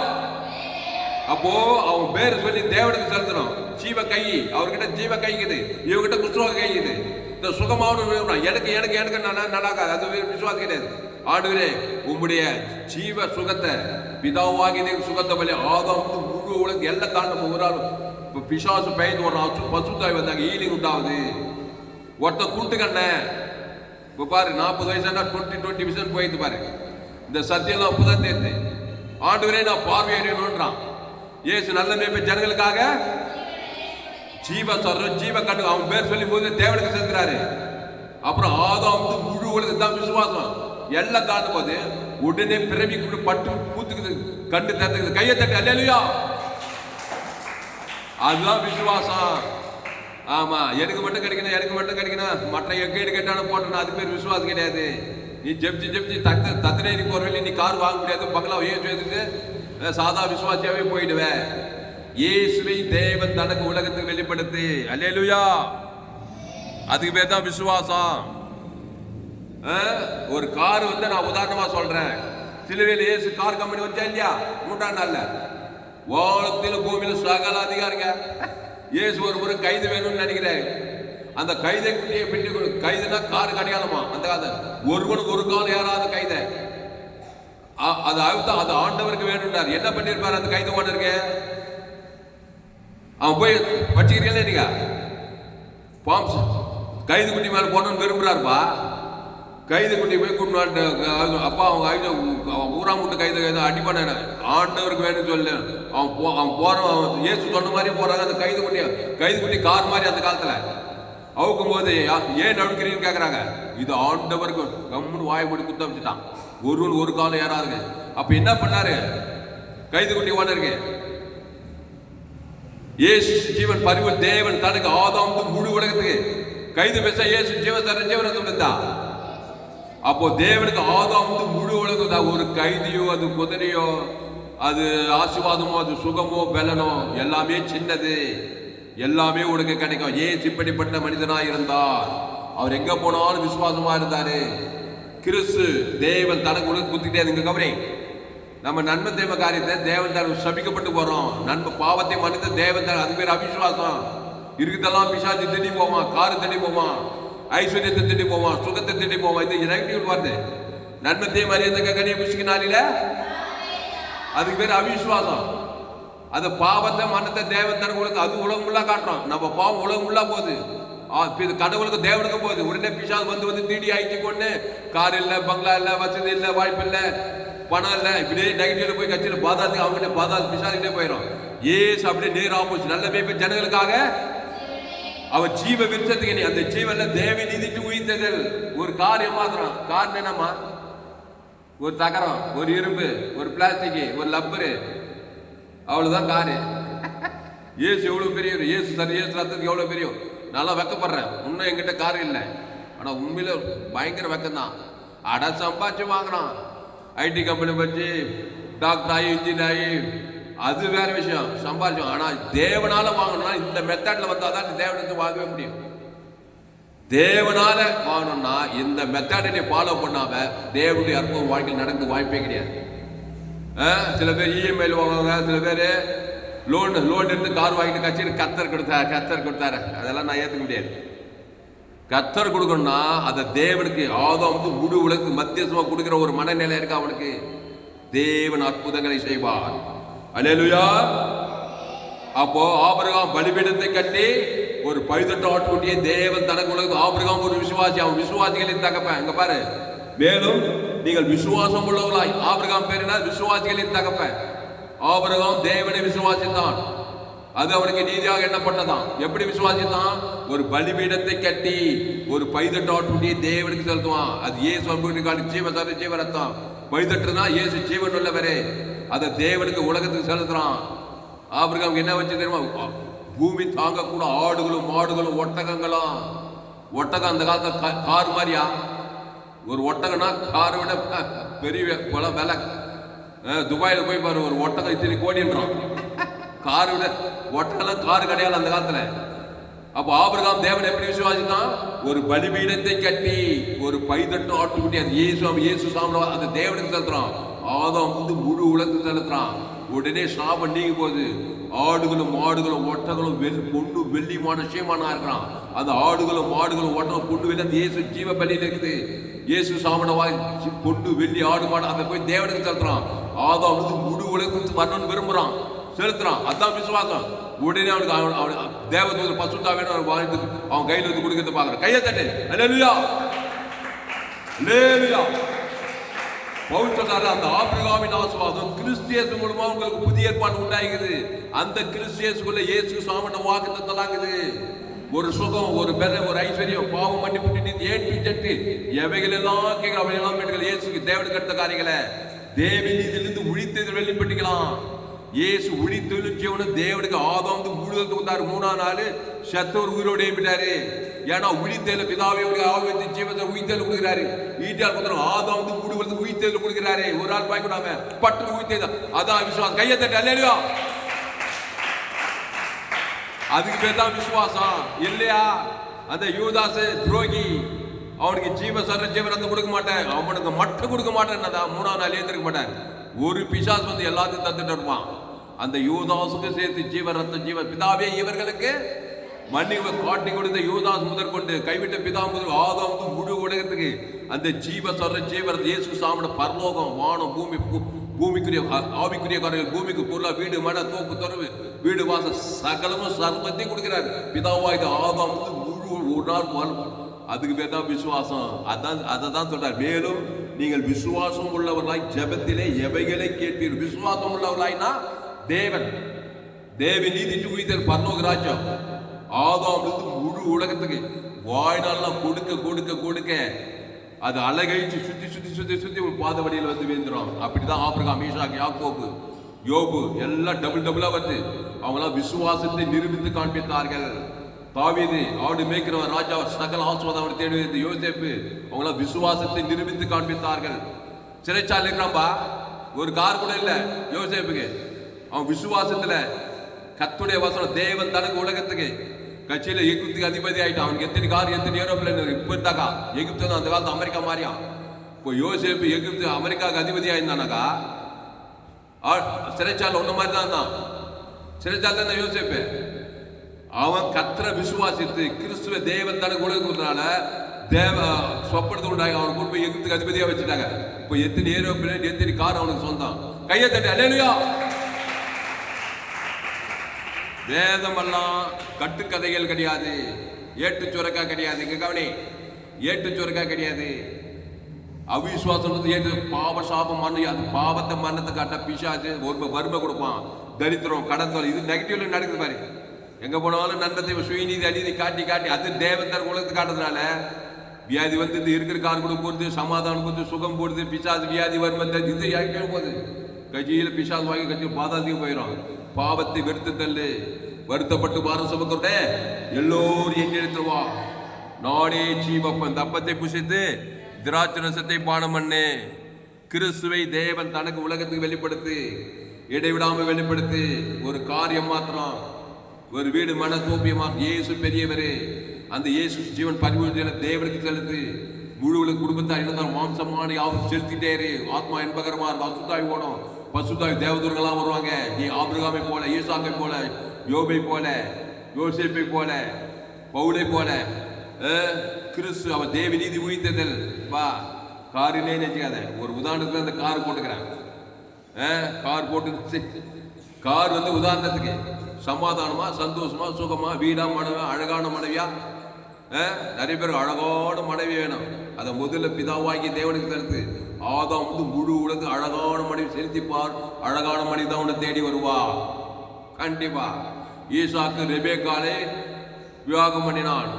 அப்போ அவன் பேர் சொல்லி தேவனுக்கு செலுத்தணும். ஜீவ கை அவர்கிட்ட ஜீவ கைக்குது, இவகிட்ட குஷ்ரோக கைக்குது. இந்த சுகமான எனக்கு நல்லாக்காது. அது விசுவாசம் கிடையாது. ஆண்டவரே உம்முடைய ஜீவ சுகத்தை பிதாவாகி சுகத்தை பலி ஆதாம் முழு உலகம் எல்லாம் தாண்ட ஒரு ஆள் பிசாசு பெயர்ந்து ஒரு பசுத்தாய் வந்தாங்க. ஈலிங் உண்டாவது ஒருத்த கூட்டுக்கண்ண இப்ப பாரு 40 வயசுனா 20% போயிட்டு பாரு. இந்த சத்தியெல்லாம் அப்பதான் தேர்ந்து ஆண்டவரே நான் பார்வையிடணும்ன்றான். ஏசு நல்ல மேய்ப்பன் ஜனங்களுக்காக ஜீவ கண்டு அவன் பேர் சொல்லி போது தேவனுக்கு செலுத்துறாரு. அப்புறம் ஆதாம் வந்து முழு உலகம் தான் விசுவாசம் எல்லாம் தாண்டும் போது உடனே பிறவி பட்டு பூத்துக்குது, கண்டு தந்துக்குது. கையை தட்டு அல்லேலூயா. அதுதான் விசுவாசம். ஆமா, எனக்கு மட்டும் கிடைக்கணும் மற்ற எக்கேடு கேட்டாலும் போட்டணும். அது பேர் விசுவாசம் கிடையாது. நீ ஜெப்சி தத்தினேரி போறவங்க நீ கார் வாங்க முடியாது, பங்களா ஏசுக்கு சாதா விசுவாசியாவே போயிடுவேன். இயேசுவை தேவன் தனக்கு உலகத்துக்கு வெளிப்படுத்து. அல்லேலூயா. அதுக்கு பேர் தான் விசுவாசம். ஒரு கார் வந்து நான் உதாரணமா சொல்றேன். சிலுவையில் இயேசு கார் கம்பெனி வச்சா இல்லையா? 3ஆம் நாள்ல வானத்திலும் பூமியிலும் சகல அதிகாரிங்க. இயேசு ஒரு முறை கைது வேணும்னு நினைக்கிறாரு. அந்த கைதை குட்டியை பின்னி கைதுனா காருக்கு அடையாளமா அந்த காலத்தை ஒருவனுக்கு ஒரு காலம் ஏறாத கைதை அது அழுத்தம் அது ஆண்டவருக்கு வேணும்னார். என்ன பண்ணிருப்பாரு அந்த கைது ஓனருக்கு? அவன் போய் வச்சுக்கிறீங்களே நீங்க பாம்ஸ் கைது குட்டி மேல போனோம்னு விரும்புறாருப்பா. கைது குட்டி போய் கூட்டு அப்பா அவங்க ஊரா முட்டு கைது அடிப்பான ஆண்டவருக்கு வேணும்னு சொல்லு. அவன் போறான் இயேசு சொன்ன மாதிரியே போறாங்க. அந்த கைது குட்டி கார் மாதிரி அந்த காலத்துல அவுக்கும் போது ஏன் நடுக்கிறீன்னு கேட்கறாங்க. இது ஆண்டவருக்கு கம்முன்னு வாயை போட்டு குத்த வச்சுட்டான். ஒருவன் ஒரு காலம் ஏறாதுங்க. அப்ப என்ன பண்ணாரு கைது குட்டி ஓனருக்கு? இயேசு ஜீவன் பரிவு தேவன் தனக்கு ஆதாம் முழு உலகத்துக்கு கைது பேச இயேசு ஜீவன் இருந்தா. அப்போ தேவனுக்கு ஆதாம் முழு உலகம். ஒரு கைதியோ அது குதிரையோ அது ஆசீர்வாதமோ அது சுகமோ பலனோ எல்லாமே சின்னது. எல்லாமே உனக்கு கிடைக்கும். ஏன் இப்படிப்பட்ட மனிதனாய் இருந்தார். அவர் எங்க போனாலும் விசுவாசமா இருந்தாரு. கிறிஸ்து தேவன் தனக்கு உனக்கு குத்திட்டே இங்க கவனி. நம்ம நன்மை தேவ காரியத்தை தேவன் தனக்கு சபிக்கப்பட்டு போறோம். நன்மை பாவத்தை மனித தேவன் தனக்கு அது பேர் அவிசுவாசம். இருக்குதெல்லாம் பிசாசு திண்டி போவான், காரு திண்டி போவான், ஐஸ்வர்யத்தை திண்டி போவான், சுகத்தை திண்டி போவான். இது நெகட்டிவ் வருது. நன்மை தேவ மரியாதை கனியை புசிக்கினால அதுக்கு பேர் அவிசுவாசம். அது பாவத்தை மனத்தை தேவன் தனக்கு அது உலகம் ஃபுல்லா காட்டுறோம். நம்ம பாவம் உலகம் ஃபுல்லா போகுது. இது கடவுளுக்கு தேவனுக்கு போகுது. உடனே பிசாசு வந்து தீடி ஆயிட்டு கொண்டு கார் இல்லை, பங்களா இல்லை, வசதி இல்லை, வாய்ப்பு இல்லை, பணம் இல்லை, இப்படியே நெகட்டிவ்ல போய் கட்சியில் பாதாளத்துக்கு அவங்க பாதாள பிசாசுக்கிட்டே போயிடும். ஏசு அப்படியே நேர் ஆப்போசிட். நல்ல பேப்பர் ஜனங்களுக்காக அவர் ஜீவ விருச்சத்துக்கு நீ அந்த ஜீவன்ல தேவ நீதிக்கு உயிர்த்ததில் ஒரு காரியம் மாத்திரம். காரணம் என்னம்மா? ஒரு தகரம், ஒரு இரும்பு, ஒரு பிளாஸ்டிக், ஒரு லப்பரு, அவ்வளவுதான் காரு. ஏசு எவ்வளவு பெரியவர். ஏசு சரி ஏசு ரத்தத்துக்கு எவ்வளவு பெரியவர். நல்லா வெக்கப்படுறேன். இன்னும் எங்கிட்ட காரு இல்லை. ஆனா உண்மையில பயங்கர வெக்கம்தான். அட சம்பாதிச்சு வாங்குறான். ஐடி கம்பெனி வச்சு டாக்டர் ஆகி இன்ஜினியர் ஆகி அது வேற விஷயம் சம்பாதிச்சோம். ஆனா தேவனால வாங்கணும்னா இந்த மெத்தட்ல வந்தாதான் தேவனத்தை வாங்கவே முடியும். தேவனால வாங்கணும்னா இந்த மெத்தடை நீ ஃபாலோ பண்ணாம தேவனுடைய அற்புதம் வாழ்க்கையில் நடந்து வாய்ப்பே கிடையாது. சில பேர் இஎம்ஐல வாங்குவாங்க, சில பேர் லோன் எடுத்து கார் வாங்கிட்டு கட்சியில் கத்தர் கொடுத்தாரு. அதெல்லாம் நான் ஏற்றுக்க முடியாது. கத்தர் கொடுக்கணும்னா அதை தேவனுக்கு ஆதாம் முழு உலகத்துக்கு மத்தியசமா கொடுக்கிற ஒரு மனநிலை இருக்கு அவனுக்கு. தேவன் அற்புதங்களை செய்வார். அல்லேலூயா. அப்போ ஆபிரகாம் பலிபீடத்தை கட்டி ஒரு பழுதட்ட ஆட்டுக்குட்டியை தேவன் தனக்கு உலகத்து. ஆபிரகாம் ஒரு விசுவாசி. அவன் விசுவாசிகளின் தகப்பன். இங்க பாரு, மேலும் நீங்கள் விசுவாசம் உள்ளவர்களாய். ஆபிரகாம் பேர் என்ன? விசுவாசிகளின் தகப்பன். ஆபிரகாம் தேவனை விசுவாசித்தான். அது அவனுக்கு நீதியாக எண்ணப்பட்டதான். எப்படி விசுவாசித்தான்? ஒரு பலிபீடத்தை கட்டி ஒரு பைதட்டு ஆட்டுக்குட்டியை தேவனுக்கு செலுத்துவான். அது ஏசு அன்புக்கு ஜீவரத்தான். பைதட்டுனா ஏசு ஜீவன் உள்ளவரே. அதை தேவனுக்கு உலகத்துக்கு செலுத்துறான். ஆபிரகாம் என்ன வச்சு தெரியுமா? பூமி தாங்க கூட ஆடுகளும் மாடுகளும் ஒட்டகங்களும். ஒட்டகம் அந்த காலத்துல கார் மாதிரியா? ஒரு ஒட்டகம்னா காரை விட பெரிய விலை. துபாயில போய் பாரு, ஒரு ஒட்டகம் இத்தனை கோடின்றான். காரை விட ஒட்டகம் காரு கிடையாது அந்த காலத்துல. அப்போ ஆபிரகாம் தேவன் எப்படி விசுவாசித்தான்? ஒரு பலிபீடத்தை கட்டி ஒரு பைதட்டு ஆட்டுக்குட்டி அது இயேசு சாமி அந்த தேவனுக்கு செலுத்துறான். ஆதாம் முழு உலகத்துக்கு செலுத்துறான். உடனே சாபம் நீங்கி போகுது. ஆடுகளும் மாடுகளும் ஒட்டகளும் பொண்ணு வெள்ளிமான விஷயமானா இருக்கிறான். அந்த ஆடுகளும் மாடுகளும் ஒட்டகம் பொண்ணு வெள்ளி அந்த இயேசு ஜீவ பலியில் இருக்குது. இயேசு சாமனவாய் பொண்ணு வெள்ளி ஆடு மாடு அதை போய் தேவனுக்கு செலுத்துறான். ஆதாம் முழு உலகத்துக்கு வரணும்னு விரும்புறான், செலுத்துறான். அதான் விசுவாசம். உடனே அவனுக்கு தேவதூதர் பசுத்தாவேன்னு வாழ்ந்து அவன் கையில் வந்து கொடுக்கறது பாக்குறான். கையை தட்டு. அல்லேலூயா, அல்லேலூயா. பவுல் சொன்னாரு, அந்த ஆபிரகாமின் ஆசீர்வாதம் கிறிஸ்தியேசு மூலமா உங்களுக்கு புதிய ஏற்பாடு உண்டாகுது. அந்த கிறிஸ்தியேசுக்குள்ள இயேசு சாமன வாக்குத்தத்தலாகுது. ஒரு சுகம், ஒரு பெற, ஒரு ஐஸ்வர்யம், பாவம் மன்னி புட்டி ஏன் ஜட்டு எவைகள் எல்லாம் கேட்கிற அவையெல்லாம் பெற்றுகள். இயேசுக்கு தேவனுக்கு அடுத்த காரியங்களை தேவன் இதிலிருந்து உழித்தது வெளிப்பட்டுக்கலாம். இயேசு உழித்தொழில் ஜீவன தேவனுக்கு ஆதாம் முழுவதுக்கு வந்தாரு. 3ஆம் நாள் செத்தவர் உயிரோடு எழுப்பிட்டாரு. ஏன்னா உழித்தேல பிதாவை ஆவித்து ஜீவத்தை உயிர்த்தேல கொடுக்கிறாரு. ஈட்டியால் கொடுத்தாரு. ஆதாம் முழுவதுக்கு உயிர்த்தேல கொடுக்கிறாரு. ஒரு ஆள் பாய்க்கூடாம பட்டு உயிர்த்தேதா. அதான் விசுவாசம். கையை தட்டு. அல்லேலூயா. அதுக்கு பேர் தான் விசுவாசம் இல்லையா? அந்த யூதாசு துரோகி அவனுக்கு ஜீவ சர்வ ஜீவரத்தை கொடுக்க மாட்டேன், அவனுக்கு மட்டும் கொடுக்க மாட்டேன். 3ஆம் நாள் ஏந்திருக்க மாட்டார். ஒரு பிசாசு வந்து எல்லாத்தையும் தந்துட்டு இருப்பான். அந்த யூதாசுக்கு சேர்த்து ஜீவரத்த ஜீவ பிதாவே இவர்களுக்கு மன்னிப்பு காட்டி கொடுத்த யூதாஸ் முதற்கொண்டு கைவிட்ட பிதா முதல் ஆதாம் முழு உலகத்துக்கு அந்த ஜீவ சர்வ ஜீவரத்தை இயேசு சாமன பரலோகம் வானம் பூமி பூமிக்குரிய ஆவிக்குரிய காரியங்கள் பூமிக்கு பொருளா வீடு மன தோப்பு தொடர்பு வீடு வாச சகலமும் சர்வத்தையும் கொடுக்கிறார். பிதாவா இது ஆதாம் முழு ஒரு நாள் அதுக்கு பேர் தான் விசுவாசம். அதை தான் சொல்றார். மேலும் நீங்கள் விசுவாசம் உள்ளவர்களாய் ஜெபத்திலே எவைகளை கேட்பீர்கள். விசுவாசம் உள்ளவர்களாய்னா தேவன் தேவி நீதி உயிர் பரலோக ராஜ்யம் ஆதாம் முழு உலகத்துக்கு வாழ்நாள்லாம் கொடுக்க கொடுக்க கொடுக்க அது அழகழிச்சு சுத்தி சுத்தி சுத்தி சுத்தி ஒரு பாத வழியில் வந்து வேந்துடும். அப்படிதான் ஆபிரகாம், ஈசாக், யாக்கோபு, யோபு எல்லாம் டபுள் டபுளா வந்து அவங்களாம் விசுவாசத்தை நிரூபித்து காண்பித்தார்கள். தாவீது ஆடு மேய்க்கிறவன் ராஜா சகல ஆசீர்வாதம் அவர் தேடுவது. யோசேப்பு அவங்களாம் விசுவாசத்தை நிரூபித்து காண்பித்தார்கள். சிறைச்சாலை இருக்கிறான்பா, ஒரு கார் கூட இல்லை யோசேப்புக்கு. அவன் விசுவாசத்துல கர்த்தருடைய வசனம் தேவன் தனக்கு உலகத்துக்கு கட்சியில எகிப்துக்கு அதிபதி ஆயிட்டான். அவனுக்கு எத்தனை கார் எத்தனை ஏரோப்ளேன் இப்ப இருந்தாக்கா. எகிப்து தான் அந்த காலத்து அமெரிக்கா மாதிரியா. இப்போ யோசேப்பு எகிப்து அமெரிக்காவுக்கு அதிபதி ஆயிருந்தானாக்கா சிறைச்சாலை ஒண்ணு மாதிரி தான் இருந்தான். சிறைச்சாலை தான் யோசேப்பு. அவன் கர்த்தரை விசுவாசித்து கிறிஸ்துவ தேவன் தனக்கு உலகத்தினால தேவ சொப்பனத்தை உண்டாகி அவன் கொண்டு போய் எகிப்துக்கு அதிபதியா வச்சுட்டாங்க. இப்போ எத்தனை ஏரோப்ளேன் எத்தனை கார் அவனுக்கு சொந்தம். கையை தட்டி அல்லேலூயா. வேதமெல்லாம் கட்டுக்கதைகள் கிடையாது, ஏட்டு சுரக்கா கிடையாது. இங்க கவனி, ஏட்டு சுரக்கா கிடையாது. அவிசுவாசம் ஏட்டு பாவ சாபம் மண்ணு, அது பாவத்தை மரணத்தை காட்ட பிசாச்சு ஒரு வறுமை கொடுப்பான், தரித்திரம் கடந்தல். இது நெகட்டிவ்ல நடக்குது பாரு. எங்க போனாலும் நன்றத்தை சுயநீதி அநீதி காட்டி காட்டி அது தேவத்தர் உலகத்தை காட்டுறதுனால வியாதி வந்து இருக்கிற கார் கூட போடுது, சமாதானம் கொடுத்து சுகம் போடுது. பிசாசு வியாதி வறுமை இது யாருக்கே போகுது. கட்சியில பிசாசு வாங்கி கட்சி பாதாதிக்கு போயிடும். பாவத்தை வெறுத்து தள்ளு, வருத்தப்பட்டு பாரம் சுமக்கிறோட எல்லோரும் என்னிடத்துவா, நானே ஜீவப்பன். தப்பத்தை புசித்து திராட்சரசத்தை பானம் பண்ணு. கிறிஸ்துவை தேவன் தனக்கு உலகத்துக்கு வெளிப்படுத்து, இடைவிடாம வெளிப்படுத்து. ஒரு காரியம் மாத்திரம், ஒரு வீடு மன தோப்பியமா. இயேசு பெரியவர். அந்த இயேசு ஜீவன் பரிபூர்ண தேவனுக்கு செலுத்து. முழு குடும்பத்தார் இருந்தால் மாம்சமான யாவும் செலுத்திட்டே இரு. ஆத்மா என்பகரமா இருக்கும். அசுத்தாய் ஓடும். பசுத்தாய் தேவதூர்களாம் வருவாங்க. நீ ஆபிரகாமை போல, ஈசாக்கை போல, யோபை போல, யோசேப்பை போல, பவுலை போல கிறிஸ்து அவன் தேவ நீதி உயிர்த்ததல் வா. காரிலே நினைக்காத. ஒரு உதாரணத்துக்கு அந்த கார் போட்டுக்கிறேன். கார் போட்டு கார் வந்து உதாரணத்துக்கு சமாதானமா சந்தோஷமா சுகமா வீடா மனைவியா அழகான மனைவியா. நிறைய பேர் அழகான மனைவி வேணும். அதை முதல்ல பிதாவாகி தேவனுக்கு தடுத்து ஆதாம் வந்து முழு உலக அழகான மனைவி செலுத்திப்பார். அழகான மனைவி தான் உன்னை தேடி வருவா கண்டிப்பா. ஈசாக்கு ரெபேக்காலே விவாகம் பண்ணினான்.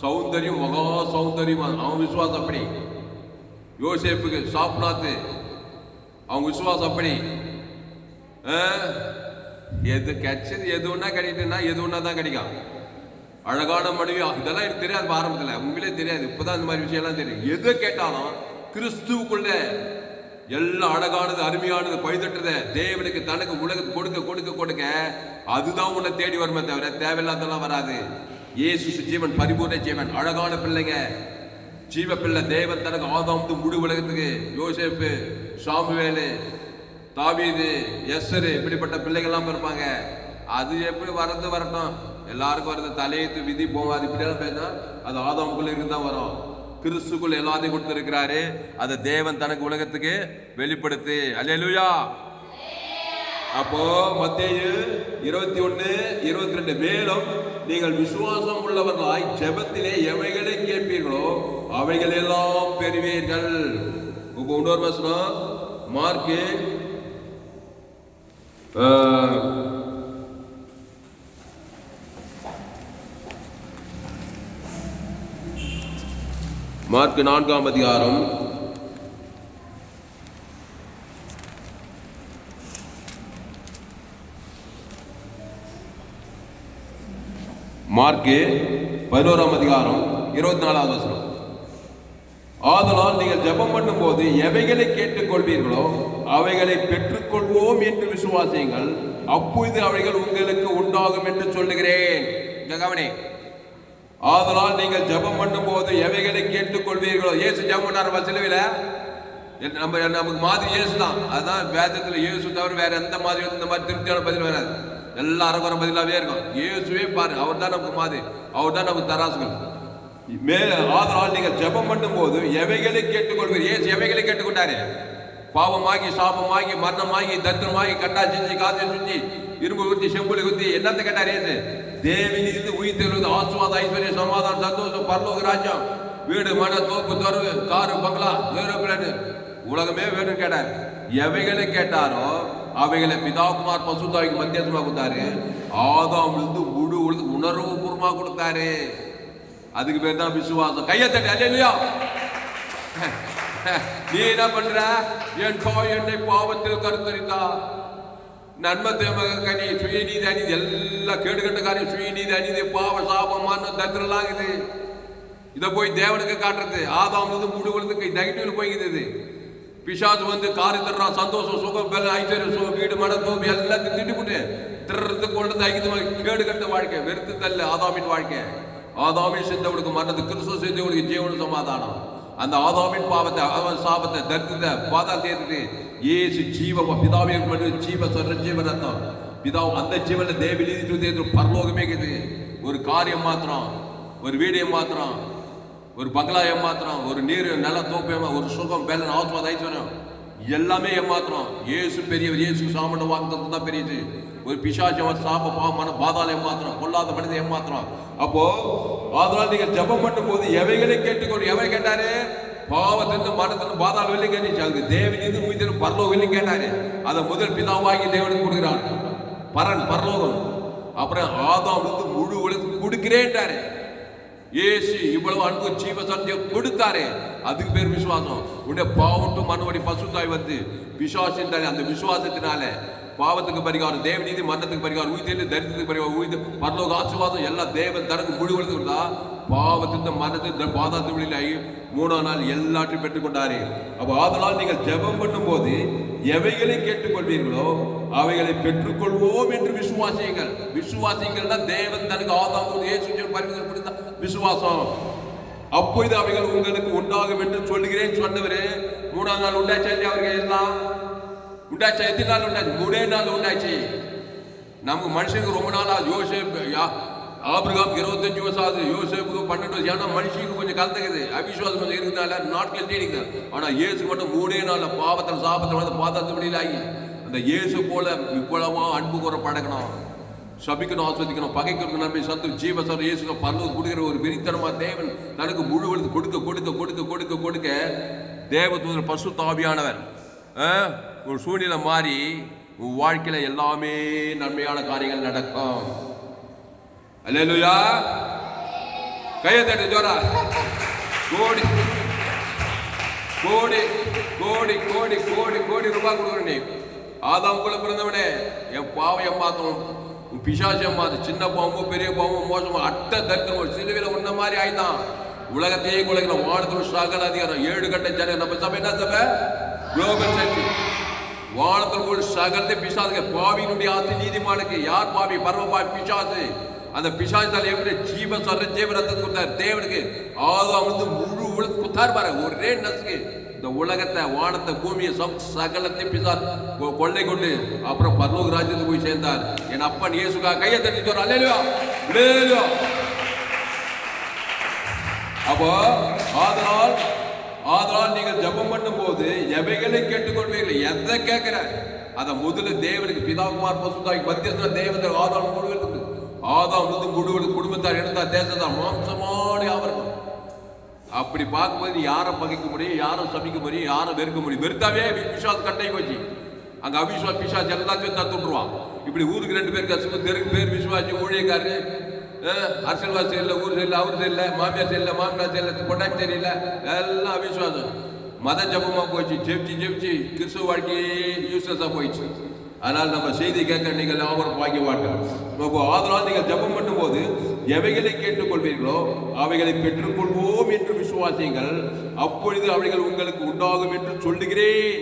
சௌந்தரியம் மகா சௌந்தரியம். அவன் விசுவாசம் அப்படி. யோசேப்புக்கு சாப்நாத்து அவங்க விசுவாசம் அப்படி. எது கிடைச்சது எது ஒன்னா கிடைக்குதுன்னா எது ஒன்னா தான் கிடைக்கும். அழகான மனைவி இதெல்லாம் எனக்கு தெரியாது ஆரம்பத்தில், உண்மையிலே தெரியாது. இப்பதான் இந்த மாதிரி விஷயம்லாம் தெரியும். எது கேட்டாலும் கிறிஸ்துவுக்குள்ள எல்லாம் அழகானது அருமையானது பழுதற்றத தேவனுக்கு தனக்கு உலகத்தை கொடுக்க கொடுக்க கொடுக்க அதுதான் உன்னை தேடி வருமே தவிர தேவையில்லாதெல்லாம் வராது. இயேசு ஜீவன் பரிபூர்ண ஜீவன் அழகான பிள்ளைங்க ஜீவ பிள்ளை தேவன் தனக்கு ஆதாம் முழு உலகத்துக்கு. யோசேப்பு, சாமுவேலு, தாவீது, எஸ்ஸரு இப்படிப்பட்ட பிள்ளைகள்லாம் இருப்பாங்க. அது எப்படி வரது வரட்டும், எல்லாருக்கும் வருது. தலையத்து விதி போகாது இப்படியெல்லாம் பேசினா அது ஆதாமுக்குள்ள இருந்து தான் வரும். கிறிஸ்துக்குள்ள எல்லாத்தையும் கொடுத்திருக்கிறாரு. அதை தேவன் தனக்கு உலகத்துக்கு வெளிப்படுத்து. அல்லேலூயா. அப்போ மத்தேயு 21:22 மேலும் நீங்கள் விசுவாசம் உள்ளவர்களாய் ஜெபத்திலே எவைகளை கேட்பீர்களோ அவைகள் எல்லாம் பெறுவீர்கள். இன்னொரு வசனம் மார்க்கு மார்க் 4ஆம் அதிகாரம் மார்க் 11ஆம் அதிகாரம் 24வது வசனம். ஆதலால் நீங்கள் ஜெபம் பண்ணும் போது எவைகளை கேட்டுக்கொள்வீர்களோ அவைகளை பெற்றுக்கொள்வோம் என்று விசுவாசியுங்கள், அப்பொழுது அவைகள் உங்களுக்கு உண்டாகும் என்று சொல்லுகிறேன். கவனி, ஆதலால் நீங்கள் ஜெபம் பண்ணும் போது எவைகளை கேட்டுக்கொள்வீர்களோ. இயேசு ஜெபம் பண்ணார் சிலுவையில. நமக்கு மாதிரி இயேசு தான். அதுதான் வேதத்துல இயேசு தவிர வேற எந்த மாதிரி இந்த மாதிரி திருப்தியான பதில் வராது. எல்லா அரகுற பதிலாவே இருக்கும். இயேசுவே பாரு, அவர் தான் நமக்கு மாதிரி, அவர் தான் நமக்கு தராசுகள். ஆதலால் நீங்கள் ஜெபம் பண்ணும் போது எவைகளை கேட்டுக்கொள்வீர்கள். இயேசு எவைகளை கேட்டுக்கொண்டாரு? பாவமாகி, சாபமாகி, மரணமாகி, தத்திரமாகி, கட்டா செஞ்சு, காற்று சுற்றி, இரும்பு குத்தி, செம்புலி குத்தி, என்னத்தை கேட்டார் இயேசு? தேவிலிருந்து உயிர் தெழுவது, ஆசுவாத, ஐஸ்வர்யம், சமாதானம், சந்தோஷம், பரலோக ராஜ்யம், வீடு, மன, தோப்பு, தருவு, காரு, பங்களா, ஏரோப்ளேன், உலகமே வேணும் கேட்டார். எவைகளை கேட்டாரோ அவைகளை பிதாகுமார் பசுத்தாய்க்கு மத்தியசமா கொடுத்தாரு. ஆதாமிலிருந்து முழு உணர்வு பூர்வமா கொடுத்தாரு. அதுக்கு பேர் தான் விசுவாசம். கையை தட்டி அல்லேலூயா. நீ என்ன பண்ற? என் தாய் என்னை பாவத்தில் கருத்தரித்தா, நன்மை தேமக கனி, சுயநீதி அநீதி, எல்லாம் கேடுகட்ட காரியம், சுயநீதி அநீதி, பாவ சாபமான தத்திரலாம் இது. இதை போய் தேவனுக்கு காட்டுறது. ஆதாமிலிருந்து முழு நெகட்டிவ்ல போய்க்குது. பிசாசு வந்து காரி தர்றான். சந்தோஷம், சுகம், பல, ஐஸ்வர்யம், வீடு, மன, தோம்பி எல்லாத்தையும் திட்டிவிட்டு திறந்து கொண்டு ஐக்கியமாக கேடு கட்ட வாழ்க்கை, வெறுத்து தள்ள ஆதாமின் வாழ்க்கை. ஆதாமின் செஞ்சவனுக்கு மரணத்து, கிறிஸ்துவ செஞ்சவனுக்கு ஜீவன சமாதானம். அந்த ஆதாமின் பாவத்தை, அவன் சாபத்தை, தரித்திரத்தை, பாதாளத்தை ஏற்றுட்டு இயேசு ஜீவ பிதாவே ஜீவ ஜீவ ரத்தம் பிதாவும் அந்த ஜீவன தேவி நீதி பரலோகமே இருக்குது. ஒரு காரியம் மாத்திரம், ஒரு வீடியோ மாத்திரம், ஒரு பங்களா ஏமாத்திரம், ஒரு நீர் நல்ல தோப்பு, ஒரு சுகம், பேலன், ஆஸ்வாத, ஐஸ்வர்யம் எல்லாமே ஏமாத்திரம். இயேசு பெரியவர். இயேசு சாமண்ட வாக்குத்தத்தம் தான் பெரியது. ஒரு பிசாசம், சாப, பாவமான, பாதாள ஏமாத்திரம், பொல்லாத மனித ஏமாத்திரம். அப்போ அதனால நீங்கள் ஜெபம் பண்ணும் போது எவைகளை கேட்டுக்கொண்டு, எவை கேட்டாரு? பாவத்திலிருந்து, மரணத்திலிருந்து, பாதாள வெளியே கேட்டுச்சு. அதுக்கு தேவனிலிருந்து உயிர் பரலோக வெளியே கேட்டாரு. அதை முதல் பிதாவாகி தேவனுக்கு கொடுக்கிறார். பரலோகம். அப்புறம் ஆதாமிலிருந்து முழு உலகத்துக்கு கொடுக்கிறேன்ட்டாரு. இயேசு இவ்வளவு அன்பு ஜீவ சத்தியம் கொடுத்தாரே, அதுக்கு பேர் விசுவாசம். உடைய பாவட்டு மனவடி பசுத்தாய் வந்து விசுவாசித்தாரு. அந்த விசுவாசத்தினால பாவத்துக்கு பரிகாரம், தேவநீதி, மரணத்துக்கு பரிகாரம், உயிர்த்தெழுந்து, தரித்திரத்துக்கு பரிகாரம், உயிர் பரலோக ஆசீர்வாதம் எல்லாம் தேவன் தனக்கு முழு கொடுத்தா. பாவத்தின், மரணத்தின், பாதாளத்து வெளியிலாகி 3ஆம் நாள் எல்லாத்தையும் பெற்றுக்கொண்டாரே. அப்போ அதனால் நீங்கள் ஜெபம் பண்ணும் போது எவைகளை கேட்டுக்கொள்வீர்களோ அவைகளை பெற்றுக்கொள்வோம் என்று விசுவாசியுங்கள். விசுவாசிங்கள்னா தேவன் தனக்கு ஆதாம் இயேசு பரிந்துரை கொடுத்த விசுவாசம். அப்பொழுது அவைகள் உங்களுக்கு உண்டாகும் என்று சொல்லுகிறேன் சொன்னவரே. 3ஆம் நாள் உண்டாச்சு. அவர்கள் எல்லாம் உண்டாச்சு. எத்தனை நாள் உண்டாச்சு? 3 நாள் உண்டாச்சு. நமக்கு மனுஷனுக்கு ரொம்ப நாள் ஆகுது. யோசேப்பு, ஆபிரகாமுக்கு 25 வருஷம் ஆகுது. யோசேப்புக்கு 12 வருஷம். ஏன்னா மனுஷனுக்கு கொஞ்சம் கலந்துக்குது, அவிசுவாசம் கொஞ்சம் இருக்கிறதுனால நாட்கள் தேடிக்குது. ஆனா இயேசு மட்டும் 3 நாள் பாவத்தில், சாபத்தில் வந்து பாதாளத்து வெளியில் ஆகி அந்த இயேசு போல இவ்வளவா அன்பு கூற பழகணும், சபிக்கணும், ஆஸ்வதிக்கணும், பகைக்கணும், நம்பி சத்து ஜீவசர் இயேசு பரலோக கொடுக்கிற ஒரு வெறித்தனமா தேவன் தனக்கு முழுவதும் கொடுக்க கொடுக்க கொடுக்க கொடுக்க கொடுக்க தேவதூதர் பரிசுத்த ஆவியானவர் ஒரு சூழ்நிலை மாறி உன் வாழ்க்கையில எல்லாமே நன்மையான காரியங்கள் நடக்கும். அல்லேலூயா. கையை தட்டு ஜோரா. கோடி கோடி கோடி கோடி கோடி கோடி ரூபாய் கொடுக்குற நீ ஆதாம் போல பிறந்தவனே. என் பாவம் ஏமாத்தம், பிசாசு ஏமாத்து, சின்ன பாவமும் பெரிய பாவமும் மோசமா அட்ட தரித்திரம் சிலுவையில உன்ன மாதிரி ஆயிட்டான். உலகத்தையே குலைக்கிற வானத்தில் சகல அதிகாரம் 7 கட்ட ஜன. நம்ம சபை என்ன சபை? Global church. வானத்தில் கூட சகலத்தை பிசாசுங்க. பாவியினுடைய ஆசை நீதிமானுக்கு. யார் பாவி? பரவ பாவி, பிசாசு. அந்த பிசாசால் எப்படி ஜீவ சொல்ற ஜீவ ரத்தத்தை கொடுத்தார் தேவனுக்கு. ஆதாம் வந்து முழு உலகத்தை குத்தார் பாரு, ஒரே நசுக்கு. இந்த உலகத்தை, வானத்தை, பூமியை, சகலத்தை பிசார் கொள்ளை கொண்டு அப்புறம் பரலோக ராஜ்யத்துக்கு போய் சேர்ந்தார். என் அப்பன் இயேசுக்கா கையை தட்டி சொல்ற. அல்லேலூயா, அல்லேலூயா. அப்போ ஆதலால் நீங்கள் ஜெபம் பண்ணும் போது எவைகளை கேட்டுக்கொள்வீர்கள். எதை கேட்கிற அதை முதல்ல தேவனுக்கு பிதாகுமார் பசுத்தாய் மத்தியஸ்த தேவன் ஆதாம் முழுவதும் ஆதாம் வந்து முழுவதும் குடும்பத்தார் எடுத்தார் தேசத்தார் மாம்சமான யாவரும். அப்படி பார்க்கும்போது யாரை பகைக்க முடியும், யாரும் சபிக்க முடியும், யாரும் வெறுக்க முடியும். வெறுத்தாவே விசுவாச கட்டை போச்சு. அங்க அவிசுவாச பிசாசு எல்லாத்தையும் தத்துடுவான். இப்படி ஊருக்கு 2 பேர் கஷ்டம், தெருக்கு பேர் விசுவாசி, ஊழியக்காரரு, அரசியல்வாதி சரியில்லை, ஊர் சரியில்லை, அவர் சரியில்லை, மாமியார் சரியில்லை, மாமனார் சரியில்லை, பொண்டாட்டி தெரியல, எல்லாம் அவிசுவாசம். மத ஜபமா போச்சு. ஜெபிச்சு கிறிஸ்துவ வாழ்க்கையே யூஸ்லெஸ்ஸா போயிடுச்சு. அதனால் நம்ம செய்தி கேட்க நீங்கள் யாவரும் பாக்கியவான்கள். ஆதலால் நீங்கள் ஜெபம் பண்ணும் போது எவைகளை கேட்டுக்கொள்வீர்களோ அவைகளை பெற்றுக்கொள்வோம் என்று விசுவாசியுங்கள். அப்பொழுது அவைகள் உங்களுக்கு உண்டாகும் என்று சொல்லுகிறேன்.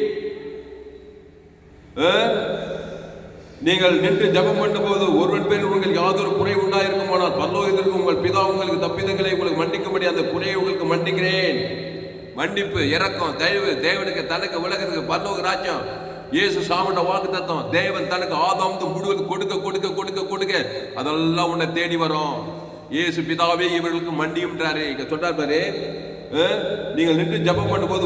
நீங்கள் நின்று ஜெபம் பண்ணும் போது ஒருவன் பேரில் உங்களுக்கு யாதொரு குறை உண்டாயிருக்குமானால் பரலோகத்திற்கு உங்கள் உங்கள் பிதா உங்களுக்கு தப்பிதங்களை உங்களுக்கு மன்னிக்கும்படி அந்த குறையை உங்களுக்கு மன்னிக்கிறேன். மன்னிப்பு, இரக்கம், தயவு, தேவனுக்கு தனக்கு உலகத்துக்கு பரலோக ராஜ்யம், இயேசு சாமண்ட வாக்குத்தத்தம், தேவன் தனக்கு ஆதாமுக்கு முழுவது கொடுக்க கொடுக்க கொடுக்க கொடுக்க அதெல்லாம் உன்னை தேடி வரும். இயேசு பிதாவே இவர்களுக்கு மன்னியும்ன்றாரு. இங்க சொல்றாரு பாரு, நீங்கள் நின்று ஜபம் பண்ணும்போது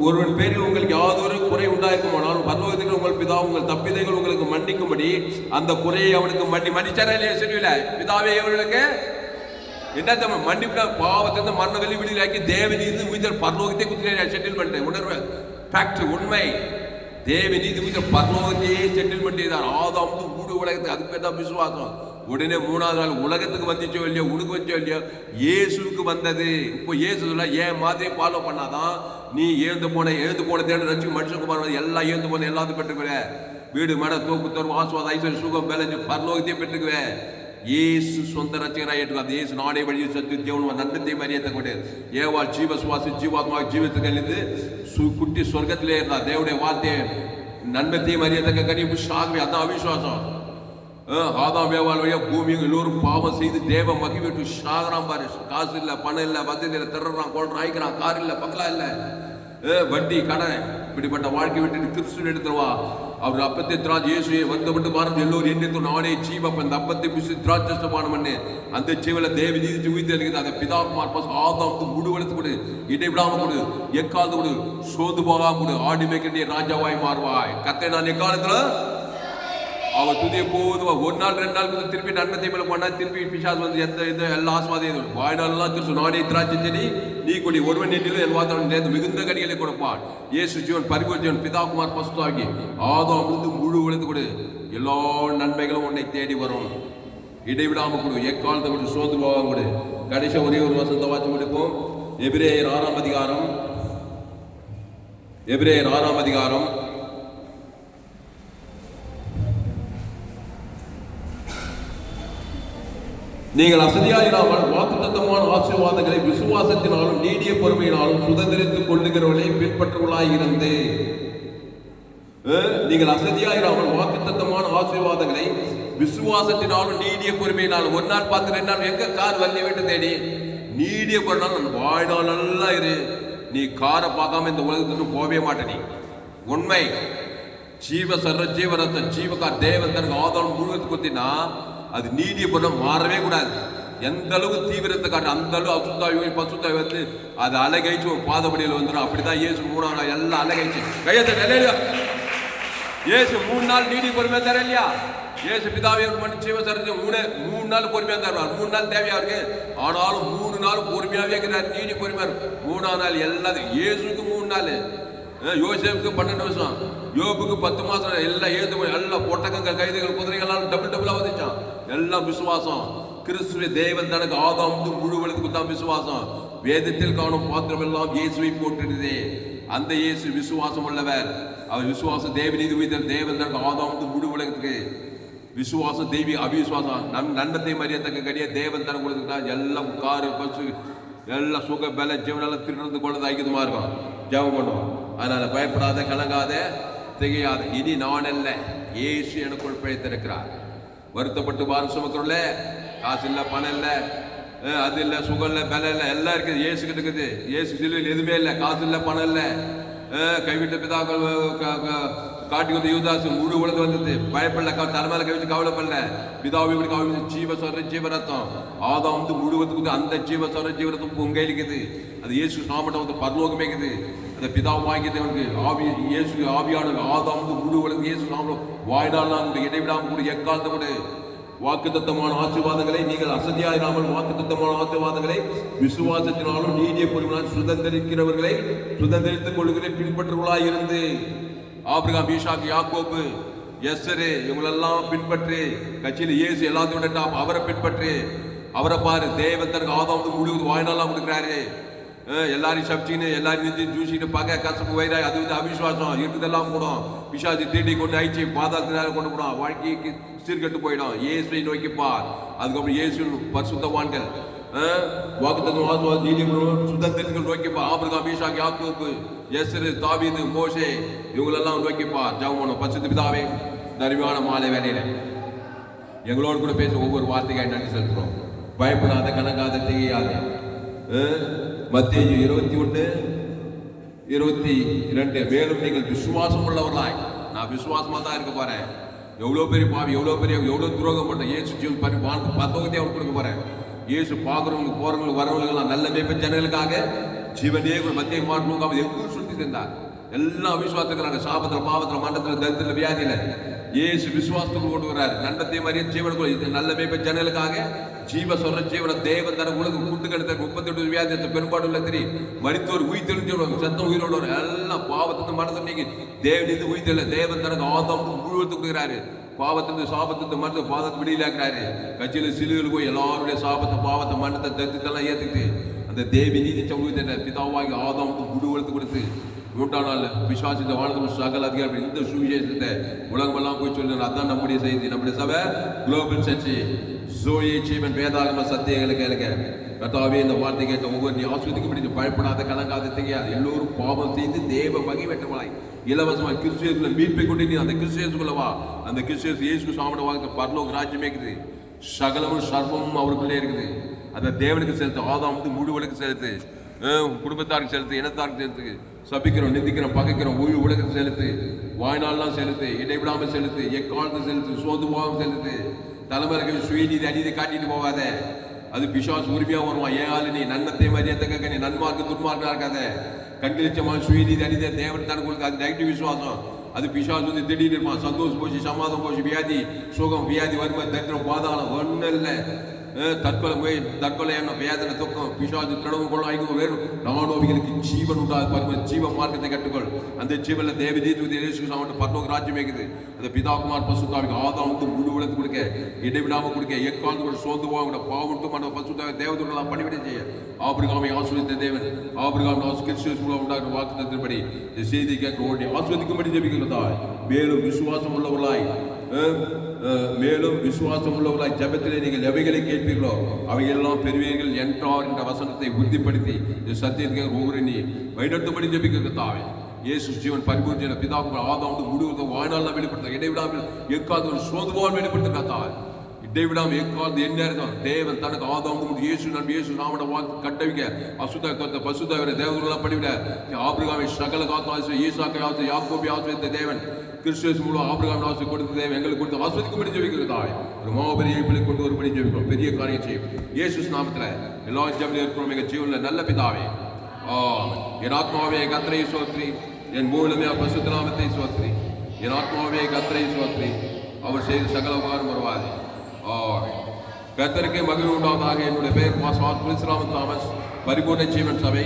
ஒருவன் பேரில் உங்களுக்கு யாதொரு குறை உண்டாயிருக்குமானால் பரலோகத்தில் உங்கள் பிதா உங்கள் தப்பிதைகள் உங்களுக்கு மன்னிக்கும்படி அந்த குறையை அவனுக்கு மன்னிச்சாரா இல்லையா? சொல்லுவில பிதாவே இவர்களுக்கு என்ன மன்னிப்பு, பாவத்திலிருந்து மரண வெளி விடுதலாக்கி தேவநீதி உயிர் பரலோகத்தை குதிரை செட்டில்மெண்ட் உணர்வு ஃபேக்ட் உண்மை. தேவநீதி உயிர் பரலோகத்தையே செட்டில்மெண்ட் செய்தார். ஆதாம் மூடு உலகத்துக்கு, அதுக்கு பேர் தான் விசுவாசம். உடனே 3வது நாள் உலகத்துக்கு வந்துச்சோ இல்லையோ, உனக்கு வச்சோ இல்லையோ, இயேசுக்கு வந்தது. இப்போ இயேசு சொல்ல ஏன் மாதிரி ஃபாலோ பண்ணாதான் நீ எழுந்து போன தேடு ரட்சி மனுஷகுமார் எல்லாம் எழுந்து போன எல்லாத்தையும் பெற்றுக்குவ. வீடு மட தோப்பு தரும் ஆசுவாத ஐஸ்வர்ய சுகம் பேலஞ்சு பரலோகத்தையும் பெற்றுக்குவேன். இயேசு சொந்த ரட்சகராக ஏற்றுக்காது. இயேசு நாடே வழி சத்து தேவன் நன்மைத்தையும் அறியத்த கூட ஏவாள் ஜீவ சுவாசி ஜீவாத்மா ஜீவத்துக்கு குட்டி சொர்க்கத்திலே இருந்தா தேவனுடைய வார்த்தையை நன்மைத்தையும் அறியத்தக்க கனிப்பு சாகவே. அதான் அவிசுவாசம். ஆதாம் ஏவாள் வழியா பூமி எல்லோரும் பாவம் செய்து தேவ மகிழ்விட்டு சாகராம் பாரு. காசு இல்லை, பணம் இல்லை, வசதி இல்லை, திருடுறான், கொள்றான், ஆயிக்கிறான், கார் இல்லை, பங்களா இல்லை, வட்டி கடன், இப்படிப்பட்ட வாழ்க்கை விட்டு கிறிஸ்துவ எடுத்துருவா. அவர் அப்பத்தை திராட்சை இயேசுவை வந்தப்பட்டு பாருங்க எல்லோரும் எண்ணெய் நானே ஜீவப்ப இந்த அப்பத்தை பிசு திராட்சஸ்தபானம் பண்ணு அந்த ஜீவல தேவ நீதி உயிர்த்து இருக்குது. அதை பிதாகுமார் பசு ஆதாமுக்கு முடிவெடுத்து கொடு, இடைவிடாம கொடு, எக்காலத்து கொடு, சோது போகாம கொடு, ஆடி மேற்கண்டிய ராஜாவாய் மாறுவாய். கத்தை நான் எக்காலத்துல அவர் துதிய போதுவா. ஒரு நாள் 2 நாள் திருப்பி நன்மை மேல போனா திருப்பி பிசாசு வந்து எந்த இது எல்லா ஆஸ்வாதையும் வாய்நாளெல்லாம் திருச்சு நானே திராட்சை செடி நீ கொடி ஒருவன் நீட்டிலும் என் வார்த்தை மிகுந்த கனிகளை கொடுப்பான். இயேசு ஜீவன் பரிபூர்ண ஜீவன் பிதாகுமார் பசுத்தாகி ஆதாமிலிருந்து முழு உழைத்து கொடு, எல்லா நன்மைகளும் உன்னை தேடி வரும். இடைவிடாம கொடு, எக்காலத்தை கொடு, சோர்ந்து போகாம கொடு. கடைசியா ஒரே ஒரு வசனத்தை வாசி முடிப்போம். எபிரேயர் 6ஆம் அதிகாரம், எபிரேயர் 6ஆம் அதிகாரம் நீங்கள் அசதியாயிராமல் வாக்குத்தத்தமான ஆசீர்வாதங்களை விசுவாசத்தினாலும் நீடிய பொறுமையினாலும் சுதந்திரித்துக் கொள்ளுகிறவர்களை பின்பற்றுவர்களாய் இருந்து. நீங்கள் அசதியாயிராமல் வாக்குத்தத்தமான ஆசீர்வாதங்களை விசுவாசத்தினாலும் நீடிய பொறுமையினாலும். ஒரு நாள் பார்த்து 2 நாள் எங்க கார் வரல வீட்டு தேடி நீடிய பொருளால் வாழ்நாள் நல்லா இரு. நீ காரை பார்க்காம இந்த உலகத்துக்கு போகவே மாட்டே. உண்மை ஜீவ சர்வ ஜீவரத்த ஜீவகார் தேவன் தனக்கு ஆதாரம் முழுவதுக்கு கொத்தினா அது நீடிய பொருள் மாறவே கூடாது. எந்த அளவுக்கு தீவிரத்தை காட்டு அந்த அளவு அசுத்தாவி பசுத்தாவி வந்து அது அழகைச்சு ஒரு பாதப்படியில் வந்துடும். அப்படிதான் இயேசு 3ஆம் நாள் எல்லாம் அழகைச்சு கையத்தை நிலையா. இயேசு 3 நாள் நீடிய பொறுமையா தர இல்லையா? இயேசு பிதாவை மட்டும் ஜீவ சரஞ்சு 3 நாள் பொறுமையா தருவார். 3 நாள் தேவையா இருக்கு, ஆனாலும் 3 நாள் பொறுமையாவே இருக்கிறார். நீடி பொறுமையா 3ஆம் நாள் எல்லாத்தையும் இயேசுக்கு 3 நாள், யோசேப்புக்கு 12 வருஷம், யோபுக்கு 10 மாசம், எல்லாம் எழுந்து எல்லாம் பொட்டகங்கள் கைதுகள் குதிரைகள் டபுளா வந்துச்சான். எல்லாம் விசுவாசம். கிறிஸ்துவ தேவன் தனக்கு ஆதாமுக்கு முழுவதுக்கு தான் விசுவாசம். வேதத்தில் காணும் பாத்திரம் எல்லாம் இயேசுவை போட்டுடுதே. அந்த இயேசு விசுவாசம் உள்ளவர். அவர் விசுவாசம் தேவநீதி உயிர் தேவன் தனக்கு ஆதாமுக்கு முழு உலகத்துக்கு விசுவாசம் தெய்வீக அவிசுவாசம் நன்மத்தை மரியாதைக்கு கிடையா. தேவன் தனக்கு தான் எல்லாம் காரு பஸ்ஸு எல்லாம் சுக பல ஜீவனெல்லாம் திருநந்து கொண்டது ஐக்கியமா இருக்கும். ஜெபம் பண்ணுவோம். அதனால பயப்படாத, கலங்காத, திகையாத. இனி நான் அல்ல, இயேசு எனக்குள் பிழைத்திருக்கிறார். வருத்தப்பட்டு பாரம் சுமக்கிறோம்ல, காசு இல்லை, பணம் இல்லை, அது இல்லை, சுகம் இல்லை, பலம் இல்லை, எல்லாம் இருக்குது. இயேசு கிட்ட இருக்குது. இயேசு சிலுவையில் எதுவுமே இல்லை, காசு இல்லை, பணம் இல்லை, கைவிட்ட பிதாக்கள் காட்டி வந்து யூதாசு முழு உலகம் வந்தது. பயப்படல, தலைமையில கவிச்சு கவலைப்படல. பிதாவை இப்படி கவிச்சு ஜீவ சொல்ற ஜீவரத்தம் ஆதாம் வந்து முழுவதுக்கு அந்த ஜீவ சொல்ற ஜீவரத்தம் உங்க இருக்குது. அது இயேசு சாமட்டம் வந்து பரலோகமே இருக்குது. அந்த பிதாவை வாங்கியது அவனுக்கு ஆவி இயேசு ஆவியான ஆதாம் வந்து முழு உலகம் இயேசு சாமட்டம் வாய்டாலாம் இடைவிடாம கூட எக்காலத்தை கூட வாக்குத்தத்தமான ஆசீர்வாதங்களை நீங்கள் அசதியாயிராமல் வாக்குத்தத்தமான ஆசீர்வாதங்களை விசுவாசத்தினாலும் நீடிய பொறுமையினாலும் சுதந்திரிக்கிறவர்களை சுதந்திரித்துக் கொள்ளுகளை பின்பற்றுவர்களாய் இருந்து ஆபிரகாம், ஈசாக்கு, யாக்கோபு, எஸ்ஸரு இவங்களெல்லாம் பின்பற்றி கட்சியில் இயேசு எல்லாத்தையும் விட அவரை பின்பற்றி அவரை பாரு. தேவன் தனக்கு ஆதாம் முழுவது வாய்நாளாக கொடுக்குறாரு. எல்லாரையும் சப்சின்னு எல்லாரும் நின்று ஜூசிட்டு பகை கசப்பு வயிறாய் அது வந்து அவிசுவாசம் இருக்குதெல்லாம் கூடும். பிசாசி தீண்டி கொண்டு ஆயிடுச்சு பாதாளத்தினால கொண்டு போடும். வாழ்க்கைக்கு சீர்கட்டு போயிடும். இயேசுவை நோக்கிப்பார். அதுக்கப்புறம் இயேசு பரிசுத்தவான்கள் வாக்குத்தத்தம் நீதிமன்றம் சுதந்திரங்கள் நோக்கிப்பார். ஆபிரகாம், ஈசாக்கு, யாக்கோபு, எஸ்ரு, தாவீது, மோசே இவங்களெல்லாம் நோக்கிப்பார். ஜெபம் பரிசுத்த பிதாவே, தருமையான மாலை வேலையில எங்களோடு கூட பேச ஒவ்வொரு வார்த்தைக்காய் நன்றி செலுத்துறோம். பயப்படாத, கலங்காத, திகையாத. மத்தேயு 21:22 மேலும் நீங்கள் விசுவாசம் உள்ளவர்களாய், நான் விசுவாசமா தான் இருக்க போறேன். எவ்வளவு பெரிய பாவி, எவ்வளவு துரோகம் பண்ண இயேசு ஜீவன் பரலோகத்தை அவர் கொடுக்க போறேன். இயேசு பார்க்கிறவங்களுக்கு, போறவங்களுக்கு, வரவங்களுக்கு நல்ல மேய்ப்பன் ஜனங்களுக்காக ஜீவனே மத்திய மாற்றணும் அவர் எங்கும் சுற்றி தந்தார். எல்லாம் அவிசுவாசத்துக்கிறாங்க. சாபத்தில், பாவத்தில், மண்டத்தில், தரித்திரத்தில், வியாதியில இயேசு விசுவாசத்துக்கு கொண்டு வர்றாரு. நன்மத்தையும் அறிய ஜீவனுக்கு நல்ல மேய்ப்பன் ஜனங்களுக்காக ஜீவ சொல்ற ஜீவன தேவன் தன உலகம் கூட்டுக்கெடுத்த 38 வியாதி பெரும்பாடு தெரியும். மரித்தோர் உயிர் தெளிஞ்சு சத்தம் உயிரோடு எல்லாம் பாவத்திலிருந்து மனத்தை நீங்கி தேவன் உயிர் தெரியல. தேவன் தனக்கு ஆதாம் முழுவதுக்கு கொடுக்குறாரு. பாவத்திலிருந்து, சாபத்திலிருந்து, மனத்தை பாதத்தை விடியிலாக்குறாரு. கட்சியில சிலுவையில் போய் எல்லாருடைய சாபத்தை, பாவத்தை, மனத்தை, தரித்திரத்தெல்லாம் ஏத்துக்கிட்டு அந்த தேவி நீதி சமூகத்தை பிதாவாகி ஆதாமுக்கு முழுவதுக்கு கொடுத்து 100ஆம் நாள் பிசாசித்த வாழ்ந்து சகல அதிகாரம் இந்த சுவிசேஷத்தை உலகமெல்லாம் போய் சொல்லுங்க. அதான் நம்முடைய செய்தி. நம்முடைய சபை குளோபல் சர்ச் ஜோயே ஜீவன் வேதாகம சத்தியங்களை கேளுங்க. கர்த்தாவே, இந்த வார்த்தை கேட்ட ஒவ்வொரு நீ ஆஸ்வதிக்கப்பட்டு பயப்படாத, கலங்காத, திகையாத. எல்லோரும் பாவம் செய்து தேவ வகை வெட்டமாய் இலவசமாய் கிறிஸ்துவுக்குள்ள மீட்பை கொண்டு நீ அந்த கிறிஸ்துவுக்குள்ள வா. அந்த கிறிஸ்து இயேசு சாமட வாழ்க்கை பரலோக ராஜ்யமே இருக்குது. சகலமும் சர்வமும் அவருக்குள்ளே இருக்குது. அந்த தேவனுக்கு செலுத்து, ஆதாமுக்கு முழுவலுக்கு செலுத்து, குடும்பத்தாருக்கு செலுத்து, இனத்தாருக்கு செலுத்து. சபிக்கிறோம், நிந்திக்கிறோம், பகைக்கிறோம், ஊழல் உலகத்தை செலுத்து, வாய்நாள்லாம் செலுத்து, இடைவிடாமல் செலுத்து, எக்காலத்தை செலுத்து, சோதுவாகம் செலுத்து. தலைமுறைகள் சுயநீதி அநீதி காட்டிட்டு போவாத. அது பிசாசு உரிமையா வருவான். ஏன் ஆளு நீ நன்மத்தை மரியாதை நீ நன்மார்க்கு துன்மார்க்கா இருக்காத. கண்களிச்சமான சுயநீதி அநீதி தேவன் தனக்கு கொடுக்க, அது நெகட்டிவ் விசுவாசம். அது பிசாசு வந்து திடீர்னு இருப்பான். சந்தோஷம் போச்சு, சமாதம் போச்சு, வியாதி சுகம், வியாதி வறுமை, தத்திரம், பாதாளம் ஒன்றும் இல்லை. தற்கொலை என்ன வேதனை, துக்கம், பிசாசு திடவு கொள்ளாய்க்கும் வேறும் நானோவிகளுக்கு ஜீவன் உண்டாது. ஜீவ மார்க்கத்தை கட்டுக்கொள். அந்த ஜீவன்ல தேவதீத்து பரலோக ராஜ்யம் இருக்குது. அந்த பிதாகுமார் பசுத்தாவிக்கு ஆதாம் வந்து முழு உலகத்து கொடுக்க, இடைவிடாம கொடுக்க, எக்காலத்து கூட சோர்ந்துவா கூட பாவட்டும் அந்த பசுத்தாவை தேவதூரெல்லாம் பணிவிடை செய்ய ஆபிரகாமை ஆஸ்வதித்த தேவன். ஆபிரகாம் கிறிஸ்துவின் மூலம் உண்டாகிற வாக்குத்தத்தின்படி இந்த செய்தி கேட்க ஓடி ஆஸ்வதிக்கும்படி ஜெபிக்கிறதா. மேலும் விசுவாசம் உள்ளவர்களாய் ஜெபத்திலே நீங்கள் எவைகளை கேட்பீர்களோ அவையெல்லாம் பெறுவீர்கள் என்றார் என்ற வசனத்தை உறுதிப்படுத்தி இந்த சத்தியத்தை ஒவ்வொரு நீ வழிநடத்தும்படி ஜெபிக்கிறதாவே. இயேசு ஜீவன் பரிபூர்ண பிதாவுக்கு ஆதாம் முழுவதும் வாழ்நாள் வெளிப்படுத்த, இடைவிடாமல் எக்காவது ஒரு சோதுவால் வெளிப்படுத்துகிறதாவே. இடைவிடாமல் எக்காவது என்ன இருக்கும் தேவன் தனக்கு ஆதாம் இயேசு நம்பி இயேசு நாமட வாக்கு கட்டவிக்க அசுத்த கத்த பசுத்தவரை தேவர்களெல்லாம் படிவிட ஆபிரகாமை சகல காத்து ஈசாக்கை ஆசை யாக்கோபி ஆசிரியத்த தேவன் கிறிஸ்துவின் மூலம் ஆபிரகாம் ஆசை கொடுத்த தேவன் எங்களுக்கு கொடுத்து ஆஸ்வதிக்கும்படி ஜெபிக்கிறதாய். ஒரு மாபெரிய கொண்டு வரும்படி ஜெபிக்கிறோம். பெரிய காரியம் செய்யும் இயேசு நாமத்துல எல்லா ஜெபத்திலும் இருக்கிறோம். எங்க ஜீவன்ல நல்ல பிதாவே. என் ஆத்மாவே கர்த்தரை ஸ்தோத்திரி, என் மூலமே பரிசுத்த நாமத்தை ஸ்தோத்திரி. என் ஆத்மாவே கர்த்தரை ஸ்தோத்திரி, அவர் செய்த சகல உபகாரம் வருவாது. கர்த்தருக்கு மகிழ்வு உண்டாவதாக. என்னுடைய பெயர் பாஸ்டர் துளசிராமன் தாமஸ். பரிபூர்ண ஜீவன் சபை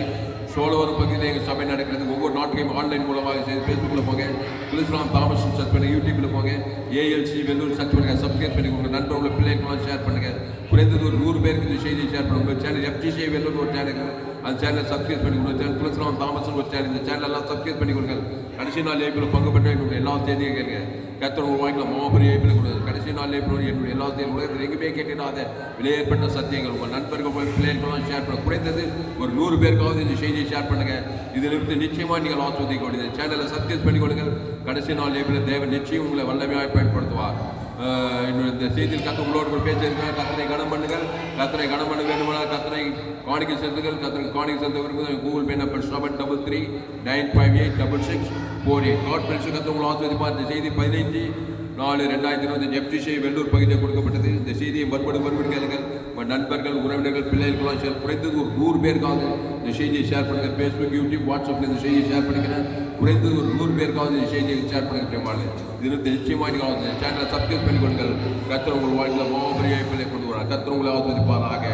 சோழவரம் பகுதியில் எங்கள் சபை நடக்கிறது. ஒவ்வொரு நாட்டுக்கையும் ஆன்லைன் மூலமாக செய்து ஃபேஸ்புக்கில் போங்க, துளசிராம் தாமஸ் சர்ச் பண்ணுங்க, யூடியூப்பில் போங்க, ஏஎல்சி வெள்ளூர் சர்ச் பண்ணுங்கள், சப்ஸ்கிரைப் பண்ணி உங்கள் நண்பர்களோட பிள்ளைங்களாம் ஷேர் பண்ணுங்கள். குறைந்தது ஒரு 100 பேருக்கு இந்த செய்தியை ஷேர் பண்ணுங்கள். உங்கள் சேனல் FGC வெள்ளூர் ஒரு சேனல், அந்த சேனலை சப்ஸ்கிரைப் பண்ணி கொடுங்க. சேனல் துளசிராம் தாமஸ் ஒரு சேனல், இந்த சேனலெல்லாம் சப்ஸ்கிரைப் பண்ணி கொடுங்க. கடைசி நாள் ஏப்பில் பங்கு பெற்ற என்னுடைய எல்லா செய்தியும் கேட்க கர்த்தர் உங்கள் வாய்க்கில் மாபெரிய ஏப்பில் கொடுங்க. கடைசி நாள் ஏப்பில் என்னுடைய எல்லா செய்தியும் உலகத்தில் எங்குமே கேட்டிடாத விலையேற்பட்ட சத்தியங்கள் உங்கள் நண்பர்கள் பிள்ளைகளுக்கெல்லாம் ஷேர் பண்ணுங்க. குறைந்தது ஒரு 100 பேருக்காவது இந்த செய்தியை ஷேர் பண்ணுங்க. இதிலிருந்து நிச்சயமாக நீங்கள் ஆஸ்வதிக்க வேண்டியது. சேனலை சப்ஸ்கிரைப் பண்ணி கொடுங்கள். கடைசி நாள் ஏப்பில் தேவன் நிச்சயம் உங்களை வல்லமையாக பயன்படுத்துவார். இந்த செய்தியில் கத்த உங்களோடு பேசியிருக்காங்க. கத்தரை கனம் பண்ணுங்கள். கத்தரை கனம் பண்ண வேண்டுமானால் கத்தரை காணிக்கை செலுத்துங்கள். கத்தருக்கு காணிக்கை செலுத்த விரும்புங்கள். Google Pay number 7339586648. God bless கத்த உங்களை ஆஸ்வதிப்பார். இந்த செய்தி 15/4/2025 FGC வெள்ளூர் பகுதியில் கொடுக்கப்பட்டது. இந்த செய்தியை மறுபடியும் கேளுங்கள். உங்கள் நண்பர்கள், உறவினர்கள், பிள்ளைகளுக்கெல்லாம் குறைந்தது ஒரு 100 பேருக்காவது இந்த செய்தியை ஷேர் பண்ணுங்கள். ஃபேஸ்புக், யூடியூப், வாட்ஸ்அப்பில் இந்த செய்தியை ஷேர் பண்ணிக்கிறேன். குறைந்தது ஒரு 100 பேருக்காவது இந்த செய்தியை ஷேர் பண்ணிக்கிறேன். இதற்கு நிச்சயமாக நீங்கள் சேனலை சப்ஸ்கிரைப் பண்ணி கொடுங்கள். கர்த்தர் உங்கள் வாழ்க்கையில் மாபெரிய பிள்ளை கொண்டு வரார். கர்த்தர் உங்களை ஆஸ்வதிப்பாராக.